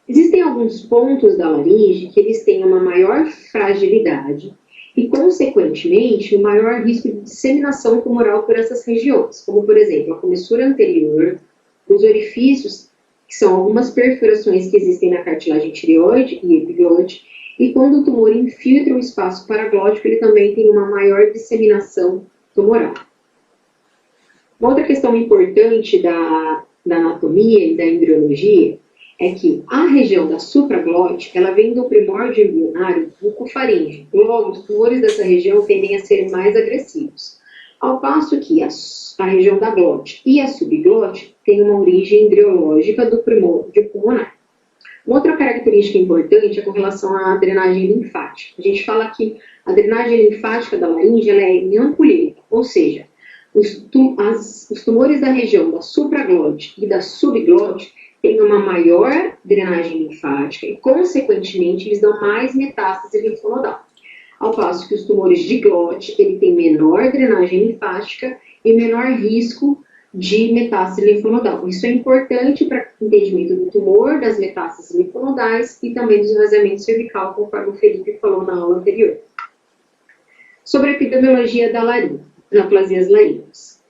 Existem alguns pontos da laringe que eles têm uma maior fragilidade e, consequentemente, um maior risco de disseminação tumoral por essas regiões, como, por exemplo, a comissura anterior, os orifícios, que são algumas perfurações que existem na cartilagem tireoide e epiglote, e quando o tumor infiltra o espaço paraglótico, ele também tem uma maior disseminação tumoral. Uma outra questão importante da anatomia e da embriologia é que a região da supraglote, ela vem do primórdio embrionário bucofaringe. Logo, os tumores dessa região tendem a ser mais agressivos. Ao passo que a região da glote e a subglote têm uma origem embriológica do primórdio pulmonar. Uma outra característica importante é com relação à drenagem linfática. A gente fala que a drenagem linfática da laringe ela é em ampulheta, ou seja, os tumores da região da supraglote e da subglote têm uma maior drenagem linfática e, consequentemente, eles dão mais metástase linfonodal. Ao passo que os tumores de glote, ele tem menor drenagem linfática e menor risco de metástase linfonodal. Isso é importante para o entendimento do tumor, das metástases linfonodais e também do esvaziamento cervical, conforme o Felipe falou na aula anterior. Sobre a epidemiologia da laringe, neoplasias laríngeas.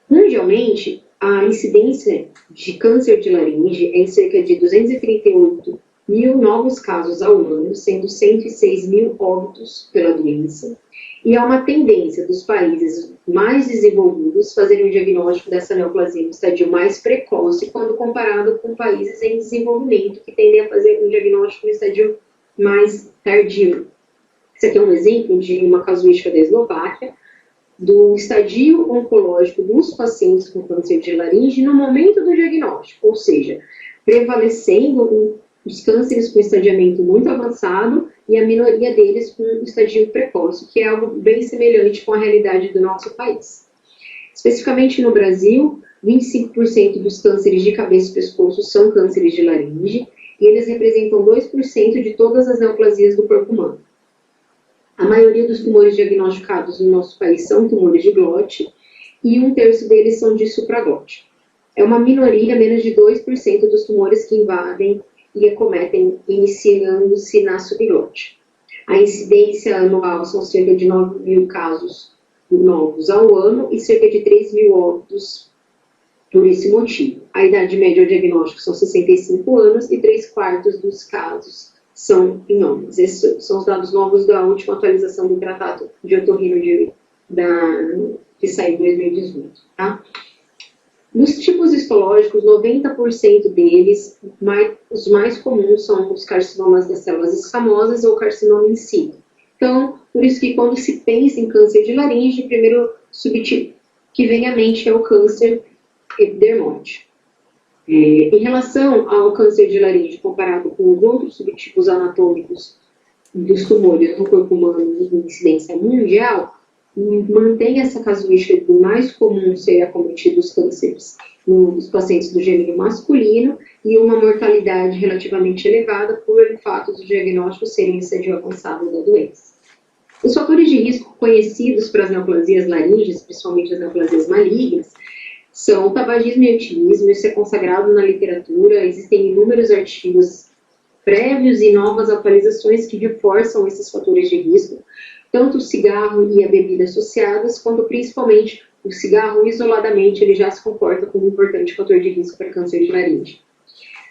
Mundialmente, a incidência de câncer de laringe é em cerca de 238 mil novos casos ao ano, sendo 106 mil óbitos pela doença, e há uma tendência dos países mais desenvolvidos fazerem o diagnóstico dessa neoplasia no estadio mais precoce, quando comparado com países em desenvolvimento, que tendem a fazer um diagnóstico no estadio mais tardio. Esse aqui é um exemplo de uma casuística da Eslováquia, do estadio oncológico dos pacientes com câncer de laringe no momento do diagnóstico, ou seja, prevalecendo os cânceres com estadiamento muito avançado e a minoria deles com estadio precoce, que é algo bem semelhante com a realidade do nosso país. Especificamente no Brasil, 25% dos cânceres de cabeça e pescoço são cânceres de laringe e eles representam 2% de todas as neoplasias do corpo humano. A maioria dos tumores diagnosticados no nosso país são tumores de glote e 1/3 deles são de supraglote. É uma minoria, menos de 2% dos tumores que invadem e acometem iniciando-se na subglote. A incidência anual são cerca de 9 mil casos novos ao ano e cerca de 3 mil óbitos por esse motivo. A idade média ao diagnóstico são 65 anos e 3/4 dos casos são em homens. Esses são os dados novos da última atualização do Tratado de Otorrino que saiu em 2018. Tá? Nos tipos histológicos, 90% deles, os mais comuns são os carcinomas das células escamosas ou carcinoma in situ. Então, por isso que quando se pensa em câncer de laringe, o primeiro subtipo que vem à mente é o câncer epidermóide. Em relação ao câncer de laringe comparado com os outros subtipos anatômicos dos tumores no corpo humano de incidência mundial, mantém essa casuística do mais comum ser acometido os cânceres nos pacientes do gênero masculino e uma mortalidade relativamente elevada por fato dos diagnósticos serem estadio avançado da doença. Os fatores de risco conhecidos para as neoplasias laringes, principalmente as neoplasias malignas, são o tabagismo e etilismo. Isso é consagrado na literatura, existem inúmeros artigos prévios e novas atualizações que reforçam esses fatores de risco, tanto o cigarro e a bebida associadas, quanto principalmente o cigarro isoladamente, ele já se comporta como um importante fator de risco para câncer de laringe.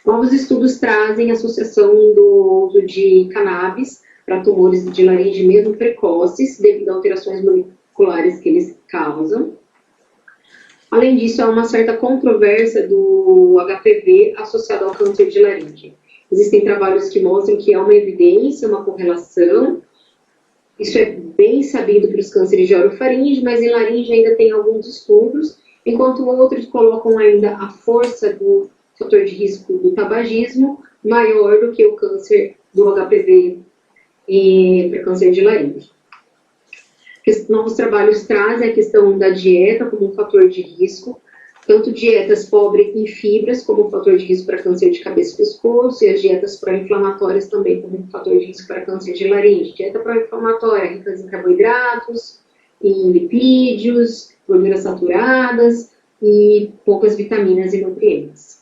Novos estudos trazem associação do uso de cannabis para tumores de laringe mesmo precoces, devido a alterações moleculares que eles causam. Além disso, há uma certa controvérsia do HPV associado ao câncer de laringe. Existem trabalhos que mostram que há uma evidência, uma correlação. Isso é bem sabido para os cânceres de orofaringe, mas em laringe ainda tem alguns estudos, enquanto outros colocam ainda a força do fator de risco do tabagismo maior do que o câncer do HPV para câncer de laringe. Novos trabalhos trazem a questão da dieta como um fator de risco, tanto dietas pobres em fibras como um fator de risco para câncer de cabeça e pescoço, e as dietas pró-inflamatórias também como um fator de risco para câncer de laringe. Dieta pró-inflamatória rica em carboidratos, em lipídios, gorduras saturadas e poucas vitaminas e nutrientes.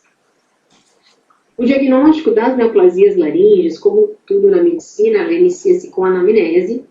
O diagnóstico das neoplasias laringes, como tudo na medicina, ela inicia-se com anamnese.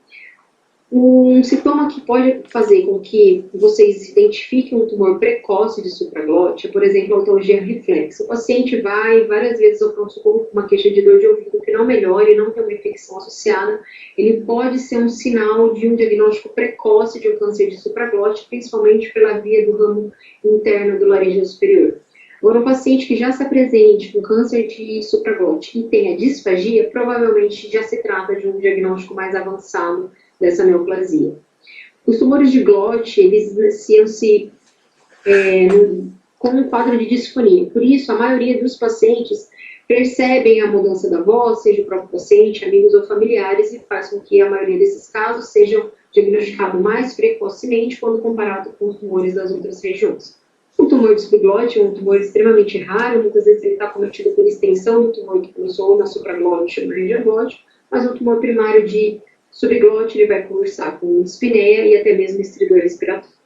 Um sintoma que pode fazer com que vocês identifiquem um tumor precoce de supraglote é, por exemplo, a autoalgia reflexa. O paciente vai várias vezes ao pronto-socorro com uma queixa de dor de ouvido que não melhora e não tem uma infecção associada. Ele pode ser um sinal de um diagnóstico precoce de um câncer de supraglote, principalmente pela via do ramo interno do laríngeo superior. Agora, um paciente que já se apresente com câncer de supraglote e tenha disfagia, provavelmente já se trata de um diagnóstico mais avançado dessa neoplasia. Os tumores de glote, eles iniciam-se com um quadro de disfonia. Por isso, a maioria dos pacientes percebem a mudança da voz, seja o próprio paciente, amigos ou familiares, e faz com que a maioria desses casos sejam diagnosticados mais precocemente quando comparado com os tumores das outras regiões. O tumor de subglote é um tumor extremamente raro, muitas vezes ele está cometido por extensão do tumor que começou na supraglote ou na região glote, mas o tumor primário de subglote ele vai cursar com dispneia e até mesmo estridor respiratório.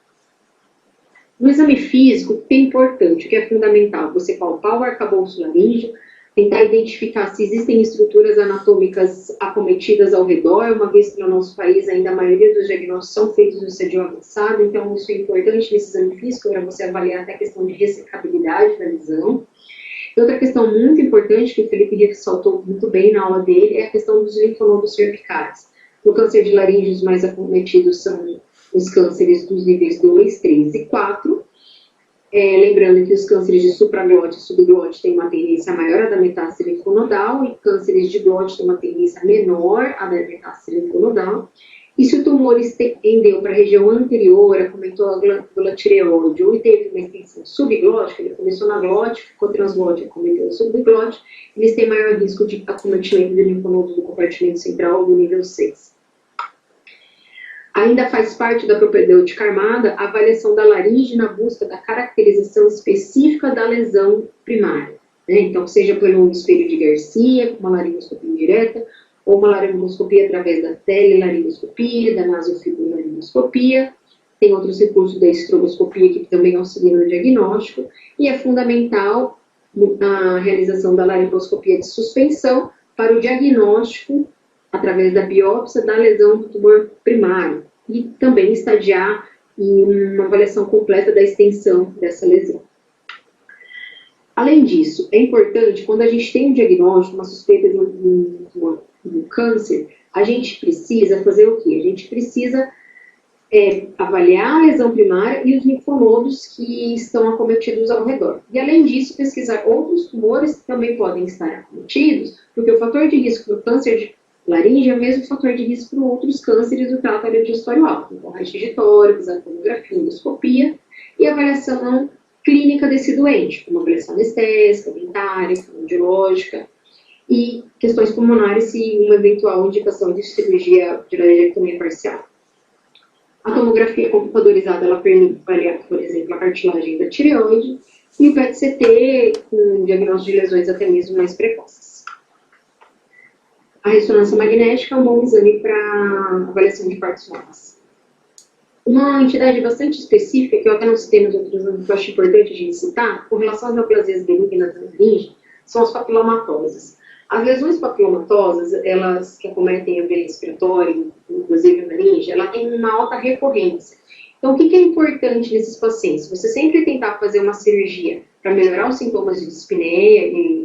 No exame físico, o que é importante, o que é fundamental, você palpar o arcabouço laríngeo, tentar identificar se existem estruturas anatômicas acometidas ao redor, uma vez que no nosso país ainda a maioria dos diagnósticos são feitos no estadio avançado, então isso é importante nesse exame físico para você avaliar até a questão de ressecabilidade da lesão. E outra questão muito importante que o Felipe ressaltou muito bem na aula dele é a questão dos linfonodos cervicais. No câncer de laringe, os mais acometidos são os cânceres dos níveis 2, 3 e 4. Lembrando que os cânceres de supraglote e subglote têm uma tendência maior a da metástase linfonodal e cânceres de glote têm uma tendência menor a da metástase linfonodal. E se o tumor estendeu para a região anterior, acometou a glândula tireoide ou teve uma extensão subglótica, ele começou na glote, ficou transglótico, acometeu a subglote, eles têm maior risco de acometimento de linfonodos do compartimento central do nível 6. Ainda faz parte da propedêutica armada a avaliação da laringe na busca da caracterização específica da lesão primária. Então, seja pelo espelho de Garcia, com uma laringoscopia indireta, ou uma laringoscopia através da telelaringoscopia, da nasofibrolaringoscopia. Tem outros recursos da estroboscopia que também auxiliam no diagnóstico. E é fundamental a realização da laringoscopia de suspensão para o diagnóstico através da biópsia da lesão do tumor primário e também estadiar em uma avaliação completa da extensão dessa lesão. Além disso, é importante, quando a gente tem um diagnóstico, uma suspeita de um câncer, a gente precisa fazer o quê? A gente precisa avaliar a lesão primária e os linfonodos que estão acometidos ao redor. E, além disso, pesquisar outros tumores que também podem estar acometidos, porque o fator de risco do câncer de laringe é o mesmo fator de risco para outros cânceres do trato digestório alto, então raio de tórax, a tomografia, endoscopia e avaliação clínica desse doente, como avaliação anestésica, dentária, cardiológica e questões pulmonares e uma eventual indicação de cirurgia de laringectomia parcial. A tomografia computadorizada ela permite avaliar, por exemplo, a cartilagem da tireoide e o PET-CT com diagnóstico de lesões até mesmo mais precoces. A ressonância magnética é um bom exame para avaliação de partes novas. Uma entidade bastante específica, que eu até não citei nos outros anos, que eu acho importante a gente citar, com relação às neoplasias benignas da laringe, são as papilomatosas. As lesões papilomatosas, elas que acometem a via respiratória, inclusive a laringe, ela tem uma alta recorrência. Então, o que é importante nesses pacientes? Você sempre tentar fazer uma cirurgia para melhorar os sintomas de dispneia e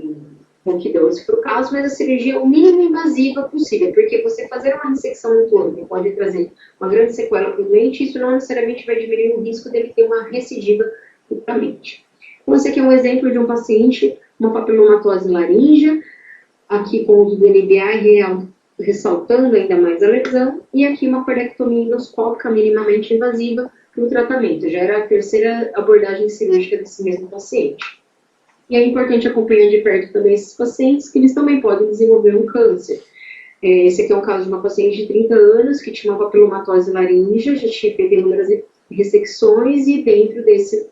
ronquidão, se for o caso, mas a cirurgia é o mínimo invasiva possível, porque você fazer uma ressecção muito ampla pode trazer uma grande sequela para o doente, e isso não necessariamente vai diminuir o risco dele ter uma recidiva futuramente. Então, esse aqui é um exemplo de um paciente, uma papilomatose laríngea, aqui com o DNBA ressaltando ainda mais a lesão, e aqui uma cordectomia endoscópica minimamente invasiva para o tratamento. Já era a terceira abordagem cirúrgica desse mesmo paciente. E é importante acompanhar de perto também esses pacientes, que eles também podem desenvolver um câncer. Esse aqui é um caso de uma paciente de 30 anos, que tinha uma papilomatose laríngea, já tinha feito inúmeras ressecções, e dentro desse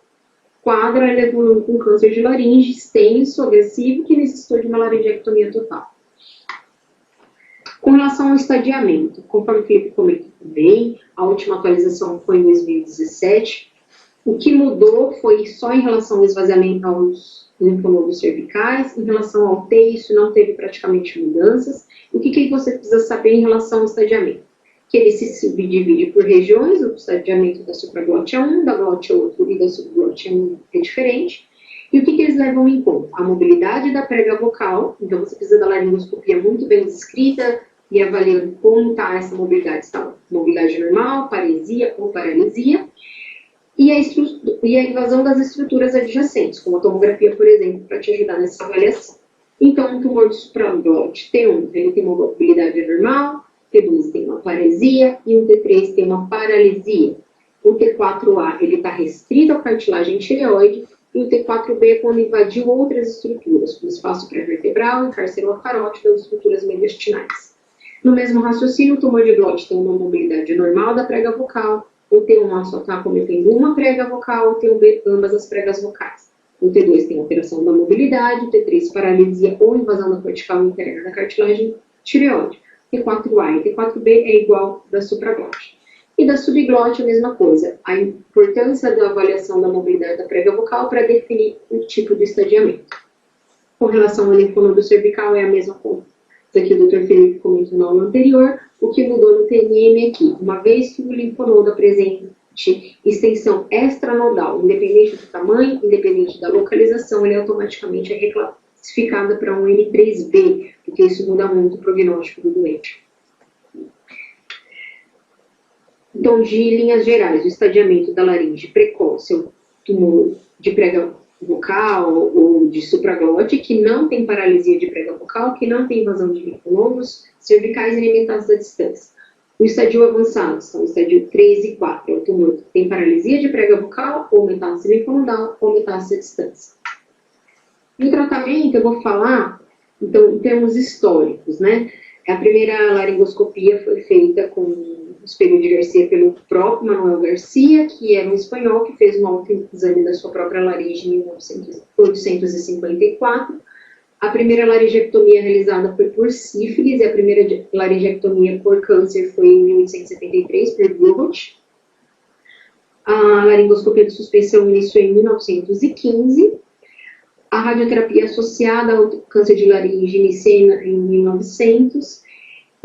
quadro ela evoluiu com câncer de laringe extenso, agressivo, que necessitou de uma laringectomia total. Com relação ao estadiamento, conforme o Felipe comentou também, a última atualização foi em 2017. O que mudou foi só em relação ao esvaziamento aos linfonodos cervicais, em relação ao T, isso não teve praticamente mudanças. O que você precisa saber em relação ao estadiamento? Que ele se subdivide por regiões, o estadiamento da supraglote é um, da glote é outro e da subglote é um, é diferente. E o que eles levam em conta? A mobilidade da prega vocal, então você precisa da laringoscopia muito bem descrita e avaliando como está essa mobilidade, está mobilidade normal, paresia ou paralisia, e a invasão das estruturas adjacentes, como a tomografia, por exemplo, para te ajudar nessa avaliação. Então, um tumor de supraglote T1, ele tem uma mobilidade normal, T2 tem uma paresia e o T3 tem uma paralisia. O T4A ele está restrito à cartilagem tireoide e o T4B é quando invadiu outras estruturas, como espaço pré-vertebral e carcerocarótida das estruturas mediastinais. No mesmo raciocínio, o tumor de glote tem uma mobilidade normal da prega vocal, o T1A só está cometendo uma prega vocal, o T1B ambas as pregas vocais. O T2 tem alteração da mobilidade, o T3 paralisia ou invasão da cortical interna da cartilagem tireoide. T4A e T4B é igual da supraglote. E da subglote a mesma coisa, a importância da avaliação da mobilidade da prega vocal para definir o tipo de estadiamento. Com relação ao linfonodo cervical é a mesma coisa. Isso aqui o Dr. Felipe comentou na aula anterior. O que mudou no TNM aqui? Uma vez que o linfonodo apresente extensão extranodal, independente do tamanho, independente da localização, ele automaticamente é reclassificado para um N3B, porque isso muda muito o prognóstico do doente. Então, de linhas gerais, o estadiamento da laringe precoce, o tumor de prega vocal ou de supraglote, que não tem paralisia de prega vocal, que não tem invasão de linfonodos cervicais e nem metástase à distância. O estadio avançado são o estadio 3 e 4, é o tumor que tem paralisia de prega vocal ou metástase linfonodal ou metástase à distância. No tratamento, eu vou falar, então, em termos históricos, né? A primeira laringoscopia foi feita com o espelho de Garcia pelo próprio Manuel Garcia, que era um espanhol que fez um autoexame da sua própria laringe em 1854. A primeira laringectomia realizada foi por sífilis e a primeira laringectomia por câncer foi em 1873 por Gilbert. A laringoscopia de suspensão iniciou em 1915. A radioterapia associada ao câncer de laringe inicia em 1900.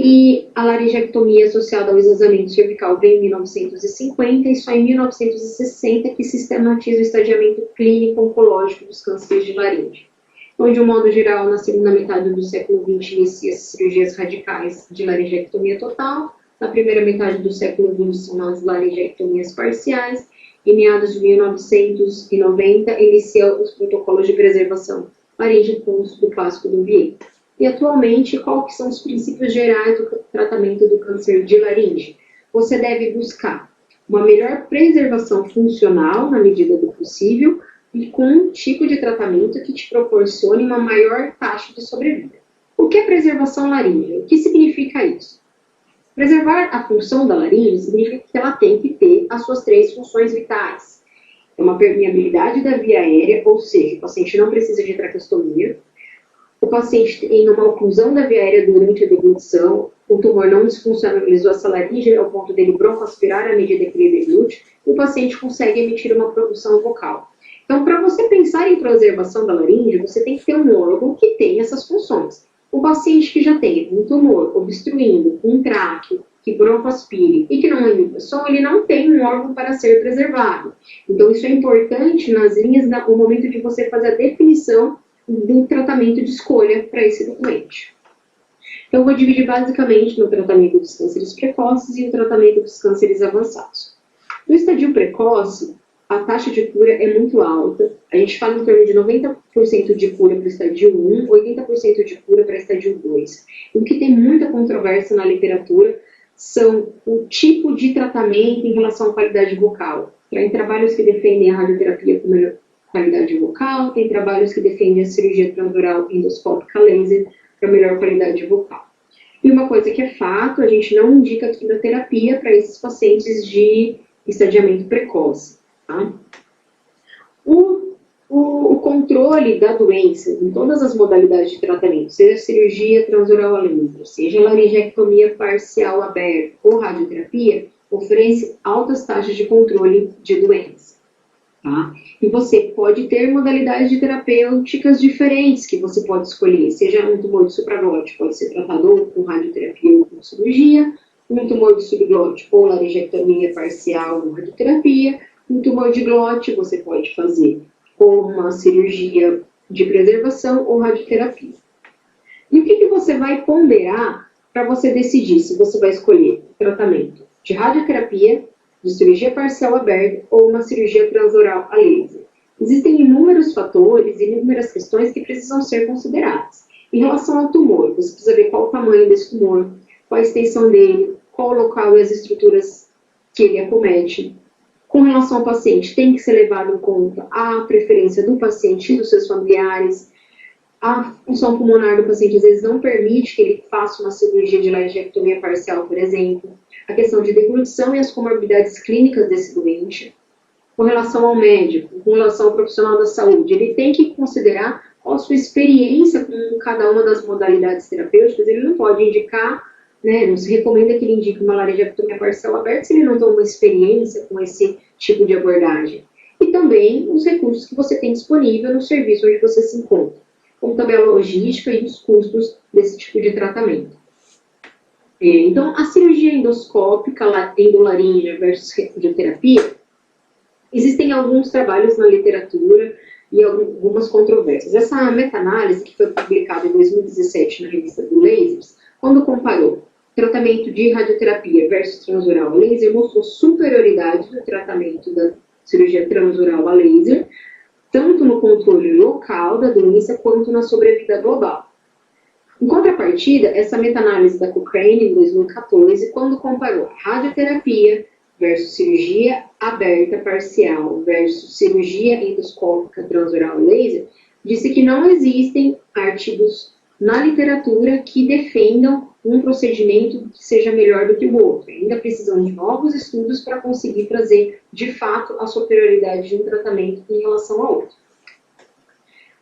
E a laringectomia associada ao exasamento cervical vem em 1950 e só em 1960 que sistematiza o estadiamento clínico oncológico dos cânceres de laringe. Então, de um modo geral, na segunda metade do século XX inicia-se cirurgias radicais de laringectomia total, na primeira metade do século XX são as laringectomias parciais, e meados de 1990 inicia os protocolos de preservação laringe com o uso do clássico do Vier. E atualmente, quais são os princípios gerais do tratamento do câncer de laringe? Você deve buscar uma melhor preservação funcional na medida do possível e com um tipo de tratamento que te proporcione uma maior taxa de sobrevida. O que é preservação laríngea? O que significa isso? Preservar a função da laringe significa que ela tem que ter as suas 3 funções vitais. É uma permeabilidade da via aérea, ou seja, o paciente não precisa de traqueostomia, o paciente tem uma oclusão da via aérea durante a deglutição, o tumor não disfuncionalizou essa laringe ao ponto dele broncoaspirar à medida que ele deglute, e o paciente consegue emitir uma produção vocal. Então, para você pensar em preservação da laringe, você tem que ter um órgão que tenha essas funções. O paciente que já tem um tumor obstruindo um tráqueo, que broncoaspire e que não emita som, ele não tem um órgão para ser preservado. Então, isso é importante nas linhas, no momento de você fazer a definição do tratamento de escolha para esse doente. Então, eu vou dividir basicamente no tratamento dos cânceres precoces e o tratamento dos cânceres avançados. No estadio precoce, a taxa de cura é muito alta. A gente fala em torno de 90% de cura para o estadio 1, 80% de cura para o estadio 2. O que tem muita controvérsia na literatura são o tipo de tratamento em relação à qualidade vocal. Tem trabalhos que defendem a radioterapia com melhor qualidade vocal, tem trabalhos que defendem a cirurgia transoral endoscópica laser para melhor qualidade vocal. E uma coisa que é fato, a gente não indica quimioterapia para esses pacientes de estadiamento precoce. Tá? O controle da doença em todas as modalidades de tratamento, seja cirurgia transoral a laser, seja laringectomia parcial aberta ou radioterapia, oferece altas taxas de controle de doença. Tá? E você pode ter modalidades de terapêuticas diferentes que você pode escolher, seja um tumor de supraglote, pode ser tratado com radioterapia ou com cirurgia, um tumor de subglote ou laringectomia parcial ou radioterapia, um tumor de glote você pode fazer com uma cirurgia de preservação ou radioterapia. E o que você vai ponderar para você decidir se você vai escolher tratamento de radioterapia, de cirurgia parcial aberta ou uma cirurgia transoral a laser? Existem inúmeros fatores e inúmeras questões que precisam ser consideradas. Em relação ao tumor, você precisa ver qual o tamanho desse tumor, qual a extensão dele, qual o local e as estruturas que ele acomete. Com relação ao paciente, tem que ser levado em conta a preferência do paciente e dos seus familiares. A função pulmonar do paciente às vezes não permite que ele faça uma cirurgia de laringectomia parcial, por exemplo. A questão de deglutição e as comorbidades clínicas desse doente. Com relação ao médico, com relação ao profissional da saúde, ele tem que considerar qual a sua experiência com cada uma das modalidades terapêuticas. Ele não pode indicar, não se recomenda que ele indique uma laringectomia parcial aberta se ele não tem uma experiência com esse tipo de abordagem. E também os recursos que você tem disponível no serviço onde você se encontra, como também a logística e os custos desse tipo de tratamento. Então, a cirurgia endoscópica endolaríngea versus radioterapia, existem alguns trabalhos na literatura e algumas controvérsias. Essa meta-análise, que foi publicada em 2017 na revista do Lasers, quando comparou tratamento de radioterapia versus transoral a laser, mostrou superioridade do tratamento da cirurgia transoral a laser, tanto no controle local da doença quanto na sobrevida global. Em contrapartida, essa meta-análise da Cochrane, em 2014, quando comparou a radioterapia versus cirurgia aberta parcial versus cirurgia endoscópica transoral laser, disse que não existem artigos na literatura que defendam um procedimento que seja melhor do que o outro. Ainda precisam de novos estudos para conseguir trazer, de fato, a superioridade de um tratamento em relação ao outro.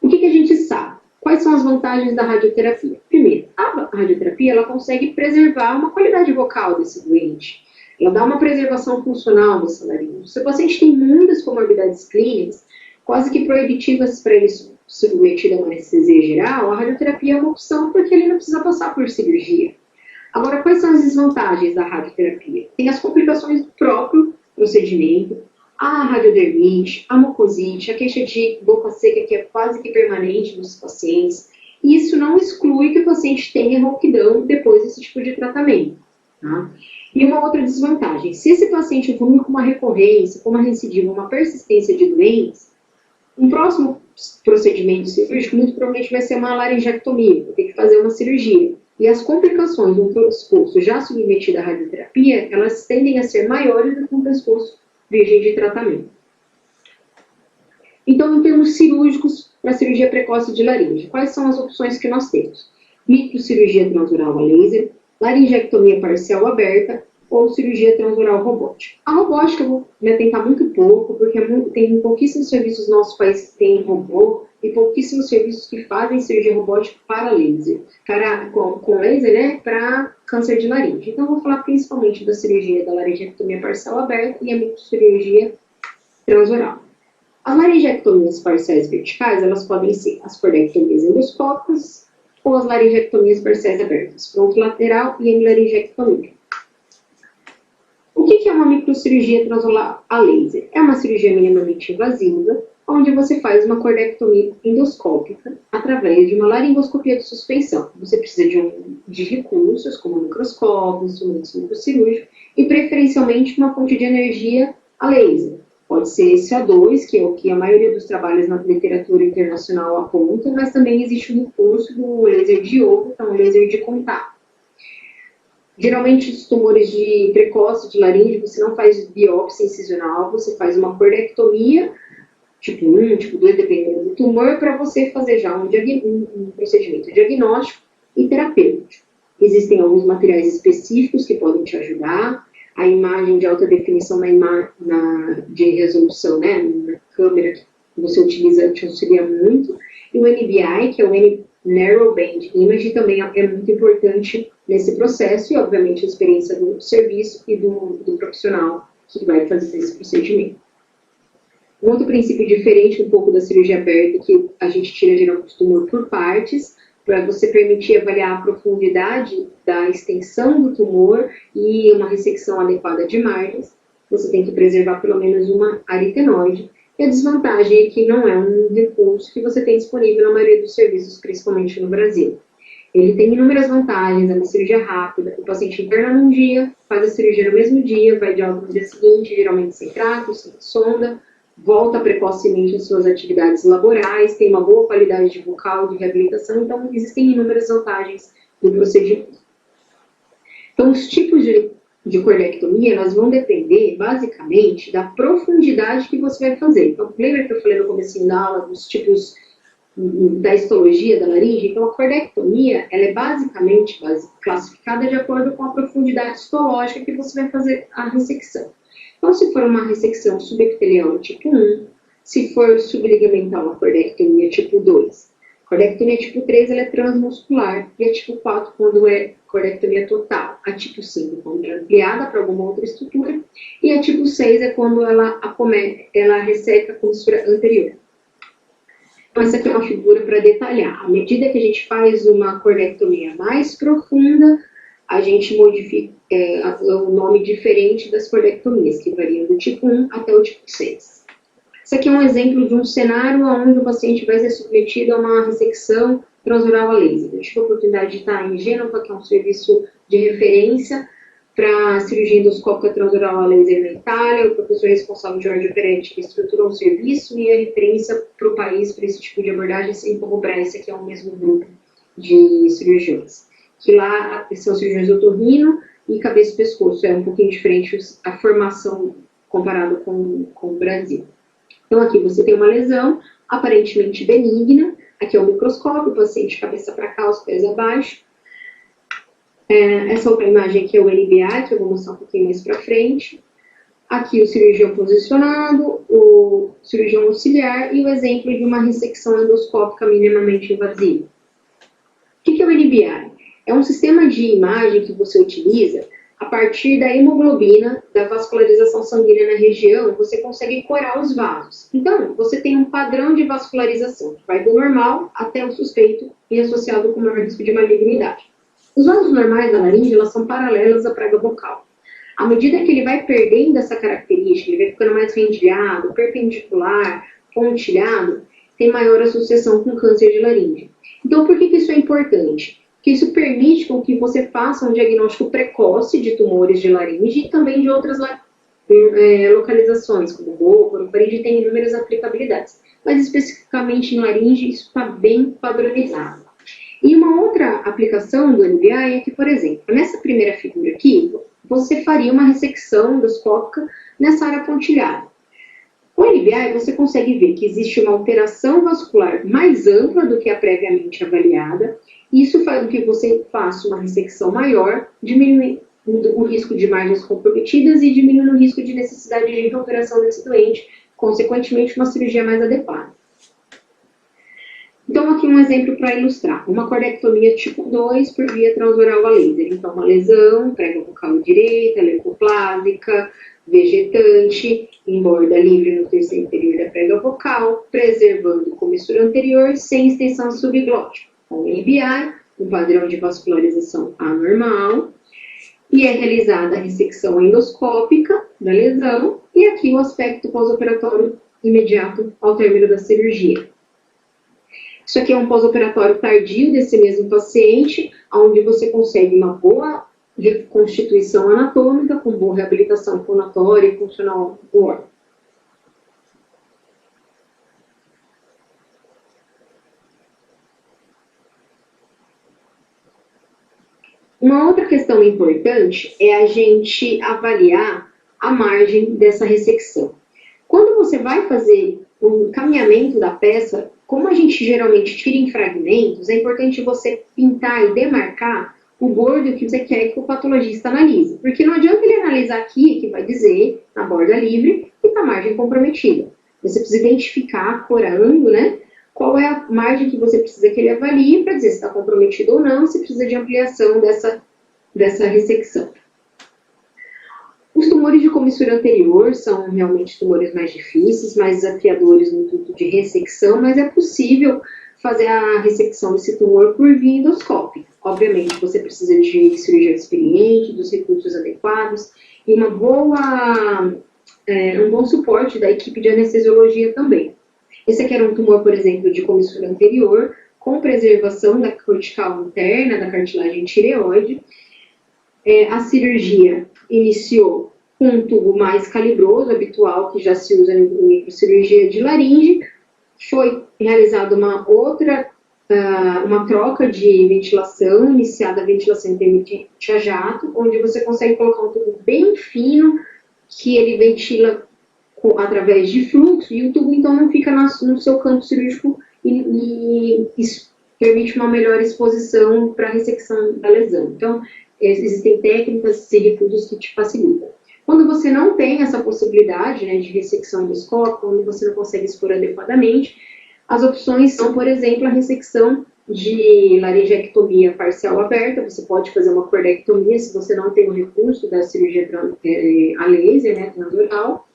O que a gente sabe? Quais são as vantagens da radioterapia? Primeiro, a radioterapia ela consegue preservar uma qualidade vocal desse doente. Ela dá uma preservação funcional dessa laringe. Se o paciente tem muitas comorbidades clínicas, quase que proibitivas para ele submetido a uma anestesia geral, a radioterapia é uma opção porque ele não precisa passar por cirurgia. Agora, quais são as desvantagens da radioterapia? Tem as complicações do próprio procedimento, a radiodermite, a mucosite, a queixa de boca seca que é quase que permanente nos pacientes. E isso não exclui que o paciente tenha rouquidão depois desse tipo de tratamento. Tá? E uma outra desvantagem, se esse paciente evolui com uma recorrência, com uma recidiva, uma persistência de doenças, um próximo procedimento cirúrgico muito provavelmente vai ser uma laringectomia, vai ter que fazer uma cirurgia. E as complicações de um pescoço já submetido à radioterapia, elas tendem a ser maiores do que um pescoço virgem de tratamento. Então, em termos cirúrgicos, para a cirurgia precoce de laringe, quais são as opções que nós temos? Microcirurgia transoral a laser, laringectomia parcial aberta ou cirurgia transoral robótica. A robótica eu vou me atentar muito pouco, porque tem pouquíssimos serviços no nosso país que tem robô e pouquíssimos serviços que fazem cirurgia robótica para laser, com laser, né, para câncer de laringe. Então, eu vou falar principalmente da cirurgia da laringectomia parcial aberta e a microcirurgia transoral. As laringectomias parciais verticais, elas podem ser as cordectomias endoscópicas ou as laringectomias parciais abertas, frontolateral e hemilaringectomia. O que é uma microcirurgia transoral a laser? É uma cirurgia minimamente invasiva, onde você faz uma cordectomia endoscópica através de uma laringoscopia de suspensão. Você precisa de recursos, como microscópio, instrumentos microcirúrgicos, e preferencialmente uma fonte de energia a laser. Pode ser CO2, que é o que a maioria dos trabalhos na literatura internacional aponta, mas também existe o recurso do laser de iodo, que é um laser de contato. Geralmente, os tumores de precoce de laringe, você não faz biópsia incisional, você faz uma cordectomia, tipo 1, tipo 2, dependendo do tumor, para você fazer já um procedimento diagnóstico e terapêutico. Existem alguns materiais específicos que podem te ajudar. A imagem de alta definição de resolução, né, na câmera que você utiliza, te auxilia muito. E o NBI, que é o Narrow Band Image, também é muito importante nesse processo e, obviamente, a experiência do serviço e do profissional que vai fazer esse procedimento. Um outro princípio diferente um pouco da cirurgia aberta é que a gente tira geralmente o tumor por partes, para você permitir avaliar a profundidade da extensão do tumor e uma ressecção adequada de margens. Você tem que preservar pelo menos uma aritenoide. E a desvantagem é que não é um recurso que você tem disponível na maioria dos serviços, principalmente no Brasil. Ele tem inúmeras vantagens, é uma cirurgia rápida, o paciente interna num dia, faz a cirurgia no mesmo dia, vai de alta no dia seguinte, geralmente sem trato, sem sonda, volta precocemente às suas atividades laborais, tem uma boa qualidade de vocal, de reabilitação, então existem inúmeras vantagens do procedimento. Então, os tipos de cordectomia, elas vão depender, basicamente, da profundidade que você vai fazer. Então, lembra que eu falei no comecinho da aula dos tipos da histologia da laringe? Então, a cordectomia, ela é basicamente classificada de acordo com a profundidade histológica que você vai fazer a ressecção. Então, se for uma ressecção subepitelial tipo 1, se for subligamental, a cordectomia tipo 2. A cordectomia tipo 3, ela é transmuscular, e a tipo 4, quando é cordectomia total. A tipo 5, quando é ampliada para alguma outra estrutura, e a tipo 6 é quando ela resseca a comistura anterior. Então, essa aqui é uma figura para detalhar. À medida que a gente faz uma cordectomia mais profunda, a gente modifica o nome diferente das cordectomias, que variam do tipo 1 até o tipo 6. Isso aqui é um exemplo de um cenário onde o paciente vai ser submetido a uma ressecção transoral a laser. Eu tive a oportunidade de estar em Gênova, que é um serviço de referência para cirurgia endoscópica transoral a laser na Itália. O professor responsável, Jorge Peretti, que estruturou o serviço e a referência para o país para esse tipo de abordagem, assim como o Brescia, que é o mesmo grupo de cirurgiões. Que lá são cirurgiões otorrino e cabeça e pescoço. É um pouquinho diferente a formação comparado com o Brasil. Então, aqui você tem uma lesão aparentemente benigna. Aqui é o microscópio, o paciente cabeça para cá, os pés abaixo. Essa outra imagem aqui é o NBI, que eu vou mostrar um pouquinho mais para frente. Aqui o cirurgião posicionado, o cirurgião auxiliar e o exemplo de uma ressecção endoscópica minimamente invasiva. O que é o NBI? É um sistema de imagem que você utiliza a partir da hemoglobina, da vascularização sanguínea na região, você consegue corar os vasos. Então, você tem um padrão de vascularização, que vai do normal até o suspeito e associado com maior risco de malignidade. Os vasos normais da laringe, elas são paralelas à prega vocal. À medida que ele vai perdendo essa característica, ele vai ficando mais rendilhado, perpendicular, pontilhado, tem maior associação com câncer de laringe. Então, por que isso é importante? Porque isso permite com que você faça um diagnóstico precoce de tumores de laringe e também de outras localizações, como boca, orofaringe, tem inúmeras aplicabilidades. Mas especificamente em laringe, isso está bem padronizado. E uma outra aplicação do NBI é que, por exemplo, nessa primeira figura aqui, você faria uma ressecção endoscópica nessa área pontilhada. Com o NBI, você consegue ver que existe uma alteração vascular mais ampla do que a previamente avaliada. Isso faz com que você faça uma ressecção maior, diminuindo o risco de margens comprometidas e diminuindo o risco de necessidade de reoperação desse doente, consequentemente, uma cirurgia mais adequada. Então, aqui um exemplo para ilustrar. Uma cordectomia tipo 2 por via transoral a laser. Então, uma lesão, prega vocal direita, leucoplásica, vegetante, em borda livre no terço inferior da prega vocal, preservando comissura anterior sem extensão subglótica. Com NBI, um padrão de vascularização anormal, e é realizada a ressecção endoscópica da lesão, e aqui o aspecto pós-operatório imediato ao término da cirurgia. Isso aqui é um pós-operatório tardio desse mesmo paciente, onde você consegue uma boa reconstituição anatômica, com boa reabilitação fonatória e funcional do órgão. Uma outra questão importante é a gente avaliar a margem dessa ressecção. Quando você vai fazer o encaminhamento da peça, como a gente geralmente tira em fragmentos, é importante você pintar e demarcar o bordo que você quer que o patologista analise. Porque não adianta ele analisar aqui, que vai dizer, na borda livre, que está a margem comprometida. Você precisa identificar, corando, né? Qual é a margem que você precisa que ele avalie para dizer se está comprometido ou não, se precisa de ampliação dessa ressecção. Os tumores de comissura anterior são realmente tumores mais difíceis, mais desafiadores no intuito de ressecção, mas é possível fazer a ressecção desse tumor por via endoscópica. Obviamente, você precisa de cirurgião experiente, dos recursos adequados e um bom suporte da equipe de anestesiologia também. Esse aqui era um tumor, por exemplo, de comissura anterior, com preservação da cortical interna, da cartilagem tireoide. A cirurgia iniciou com um tubo mais calibroso, habitual, que já se usa em microcirurgia de laringe. Foi realizada uma troca de ventilação, iniciada a ventilação intermitente a jato, onde você consegue colocar um tubo bem fino, que ele ventila através de fluxo, e o tubo então não fica no seu campo cirúrgico e isso permite uma melhor exposição para a ressecção da lesão. Então, existem técnicas e recursos que te facilitam. Quando você não tem essa possibilidade, né, de ressecção endoscópica, onde você não consegue expor adequadamente, as opções são, por exemplo, a ressecção de laringectomia parcial aberta. Você pode fazer uma cordectomia se você não tem o recurso da cirurgia a laser, né, transoral.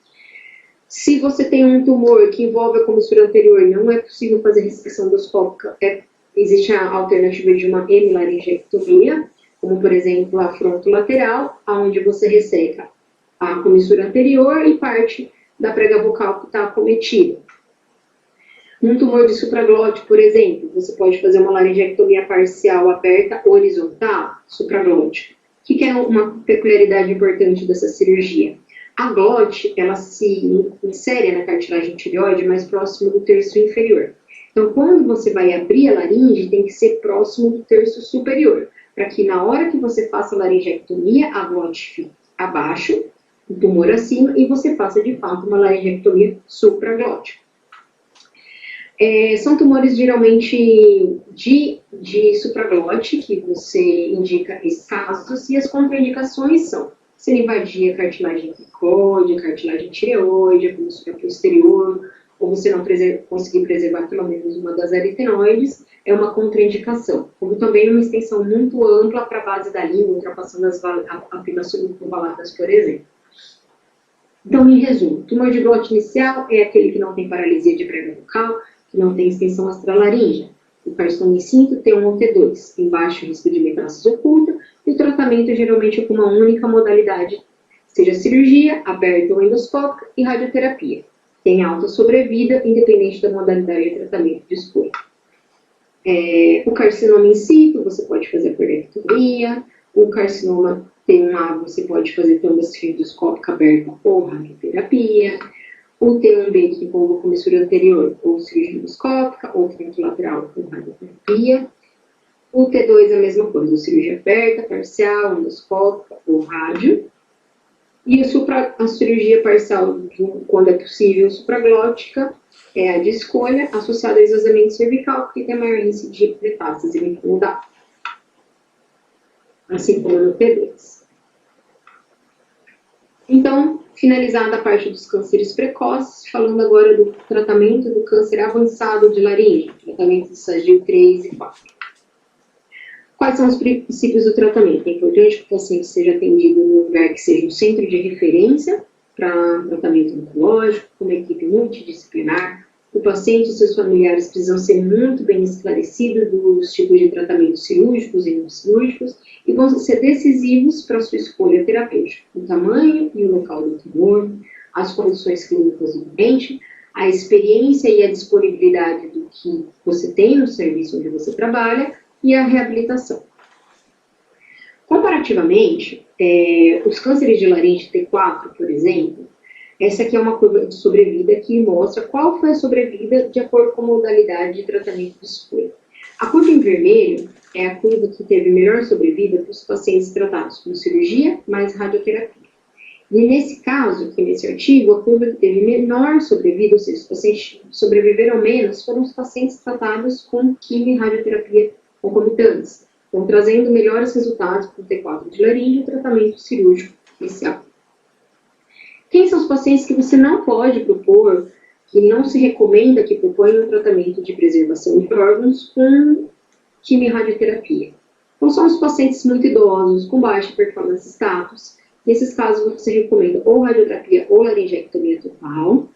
Se você tem um tumor que envolve a comissura anterior e não é possível fazer ressecção endoscópica, existe a alternativa de uma hemilaringectomia, como, por exemplo, a frontolateral, onde você resseca a comissura anterior e parte da prega vocal que está acometida. Um tumor de supraglote, por exemplo, você pode fazer uma laringectomia parcial aberta horizontal, supraglote. O que é uma peculiaridade importante dessa cirurgia? A glote, ela se insere na cartilagem tireoide mais próximo do terço inferior. Então, quando você vai abrir a laringe, tem que ser próximo do terço superior, para que na hora que você faça a laringectomia, a glote fique abaixo, o tumor acima, e você faça de fato uma laringectomia supraglótica. São tumores geralmente de supraglote, que você indica escassos, e as contraindicações são se ele invadir a cartilagem cricoide, a cartilagem tireoide, a comissura posterior, ou você não conseguir preservar pelo menos uma das aritenoides, é uma contraindicação. Como também uma extensão muito ampla para a base da língua, ultrapassando as apenas subovaladas, por exemplo. Então, em resumo, tumor de glote inicial é aquele que não tem paralisia de prega vocal, que não tem extensão astralaríngea. O carcinoma em cinto T1 ou T2, tem baixo risco de metástase oculta, e o tratamento geralmente é com uma única modalidade, seja cirurgia, aberta ou endoscópica, e radioterapia. Tem alta sobrevida, independente da modalidade de tratamento de escolha. O carcinoma in situ, você pode fazer a colectomia. O carcinoma T1A, você pode fazer trombectomia endoscópica aberta ou radioterapia. O T1B, que envolve comissura anterior, ou cirurgia endoscópica, ou fronto lateral, ou radioterapia. O T2 é a mesma coisa, cirurgia aberta, parcial, endoscópica ou rádio. E a cirurgia parcial, quando é possível, supraglótica, é a de escolha, associada ao esvaziamento cervical, porque tem maior índice de metástase linfonodular, assim como no T2. Então, finalizada a parte dos cânceres precoces, falando agora do tratamento do câncer avançado de laringe, tratamento de estágio 3 e 4. Quais são os princípios do tratamento? É importante que o paciente seja atendido num lugar que seja um centro de referência para tratamento oncológico, com uma equipe multidisciplinar. O paciente e seus familiares precisam ser muito bem esclarecidos dos tipos de tratamentos cirúrgicos e não cirúrgicos e vão ser decisivos para a sua escolha terapêutica. O tamanho e o local do tumor, as condições clínicas do doente, a experiência e a disponibilidade do que você tem no serviço onde você trabalha e a reabilitação. Comparativamente, os cânceres de laringe T4, por exemplo, essa aqui é uma curva de sobrevida que mostra qual foi a sobrevida de acordo com a modalidade de tratamento de escolha. A curva em vermelho é a curva que teve melhor sobrevida para os pacientes tratados com cirurgia mais radioterapia. E nesse caso, aqui nesse artigo, a curva que teve menor sobrevida, ou seja, os pacientes sobreviveram menos, foram os pacientes tratados com quimio e radioterapia concomitantes, então trazendo melhores resultados para o T4 de laringe e o tratamento cirúrgico inicial. Quem são os pacientes que você não pode propor, que não se recomenda que proponham um tratamento de preservação de órgãos com quimio-radioterapia? Então, são os pacientes muito idosos, com baixa performance status. Nesses casos, você recomenda ou radioterapia ou laringectomia total.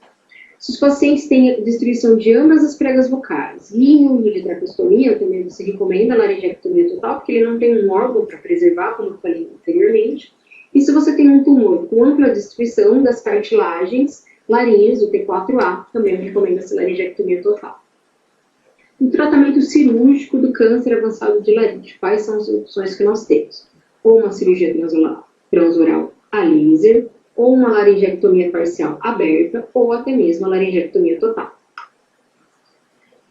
Se os pacientes têm destruição de ambas as pregas vocais e ruído de tracostomia, também você recomenda a laringectomia total, porque ele não tem um órgão para preservar, como eu falei anteriormente. E se você tem um tumor com ampla destruição das cartilagens laríngeas, o T4A, também recomenda-se laringectomia total. O tratamento cirúrgico do câncer avançado de laringe. Quais são as opções que nós temos? Ou uma cirurgia transoral a laser, ou uma laringectomia parcial aberta, ou até mesmo a laringectomia total.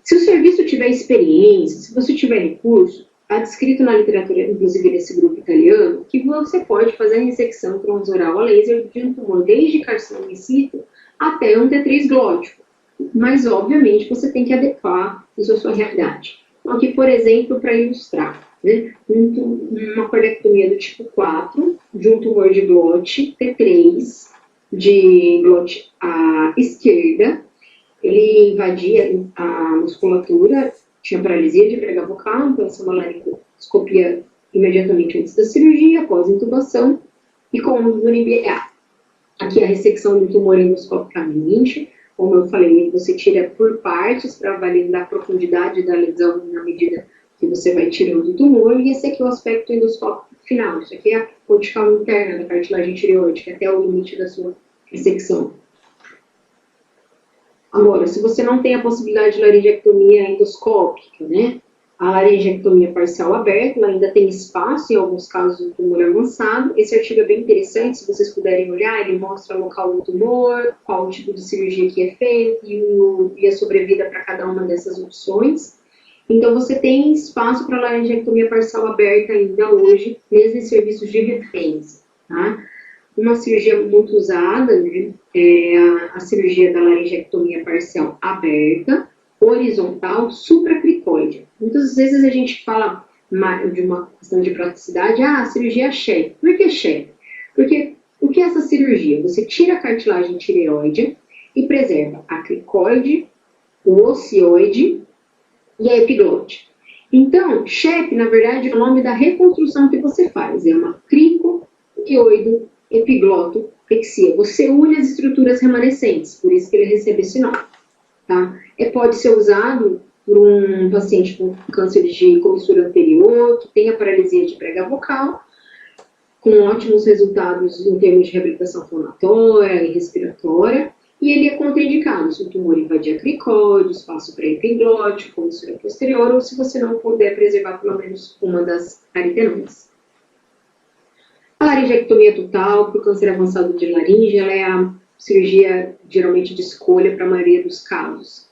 Se o serviço tiver experiência, se você tiver recurso, está descrito na literatura, inclusive nesse grupo italiano, que você pode fazer a ressecção transoral a laser de um tumor desde carcinoma in situ até um T3 glótico. Mas, obviamente, você tem que adequar isso à sua realidade. Então, aqui, por exemplo, para ilustrar, né, uma colectomia do tipo 4, de um tumor de glote T3, de glote à esquerda, ele invadia a musculatura, tinha paralisia de prega vocal, então essa é uma laringoscopia imediatamente antes da cirurgia, após a intubação, e com o NBA. Aqui a ressecção do tumor endoscopicamente, como eu falei, você tira por partes para validar a profundidade da lesão na medida que você vai tirando o tumor, e esse aqui é o aspecto endoscópico final. Isso aqui é a cortical interna da cartilagem tireoide, até o limite da sua ressecção. Agora, se você não tem a possibilidade de laringectomia endoscópica, né, a laringectomia parcial aberta, ela ainda tem espaço em alguns casos do tumor avançado. Esse artigo é bem interessante, se vocês puderem olhar, ele mostra o local do tumor, qual o tipo de cirurgia que é feito e a sobrevida para cada uma dessas opções. Então, você tem espaço para laringectomia parcial aberta ainda hoje, mesmo em serviços de referência, tá? Uma cirurgia muito usada, né, é a cirurgia da laringectomia parcial aberta, horizontal, supracricoide. Muitas vezes a gente fala de uma questão de praticidade, a cirurgia SHEP. Por que SHEP? Porque o que é essa cirurgia? Você tira a cartilagem tireoide e preserva a cricoide, o ocioide e a epiglote. Então, SHEP, na verdade, é o nome da reconstrução que você faz. É uma cricoioido epiglotopexia. Você une as estruturas remanescentes, por isso que ele recebe esse nome. Tá? Pode ser usado por um paciente com câncer de comissura anterior, que tem a paralisia de prega vocal, com ótimos resultados em termos de reabilitação fonatória e respiratória, e ele é contraindicado se o tumor invadir a cricóide, espaço pré-epiglótico, comissura posterior, ou se você não puder preservar pelo menos uma das aritenoides. A laringectomia total para o câncer avançado de laringe, ela é a cirurgia geralmente de escolha para a maioria dos casos.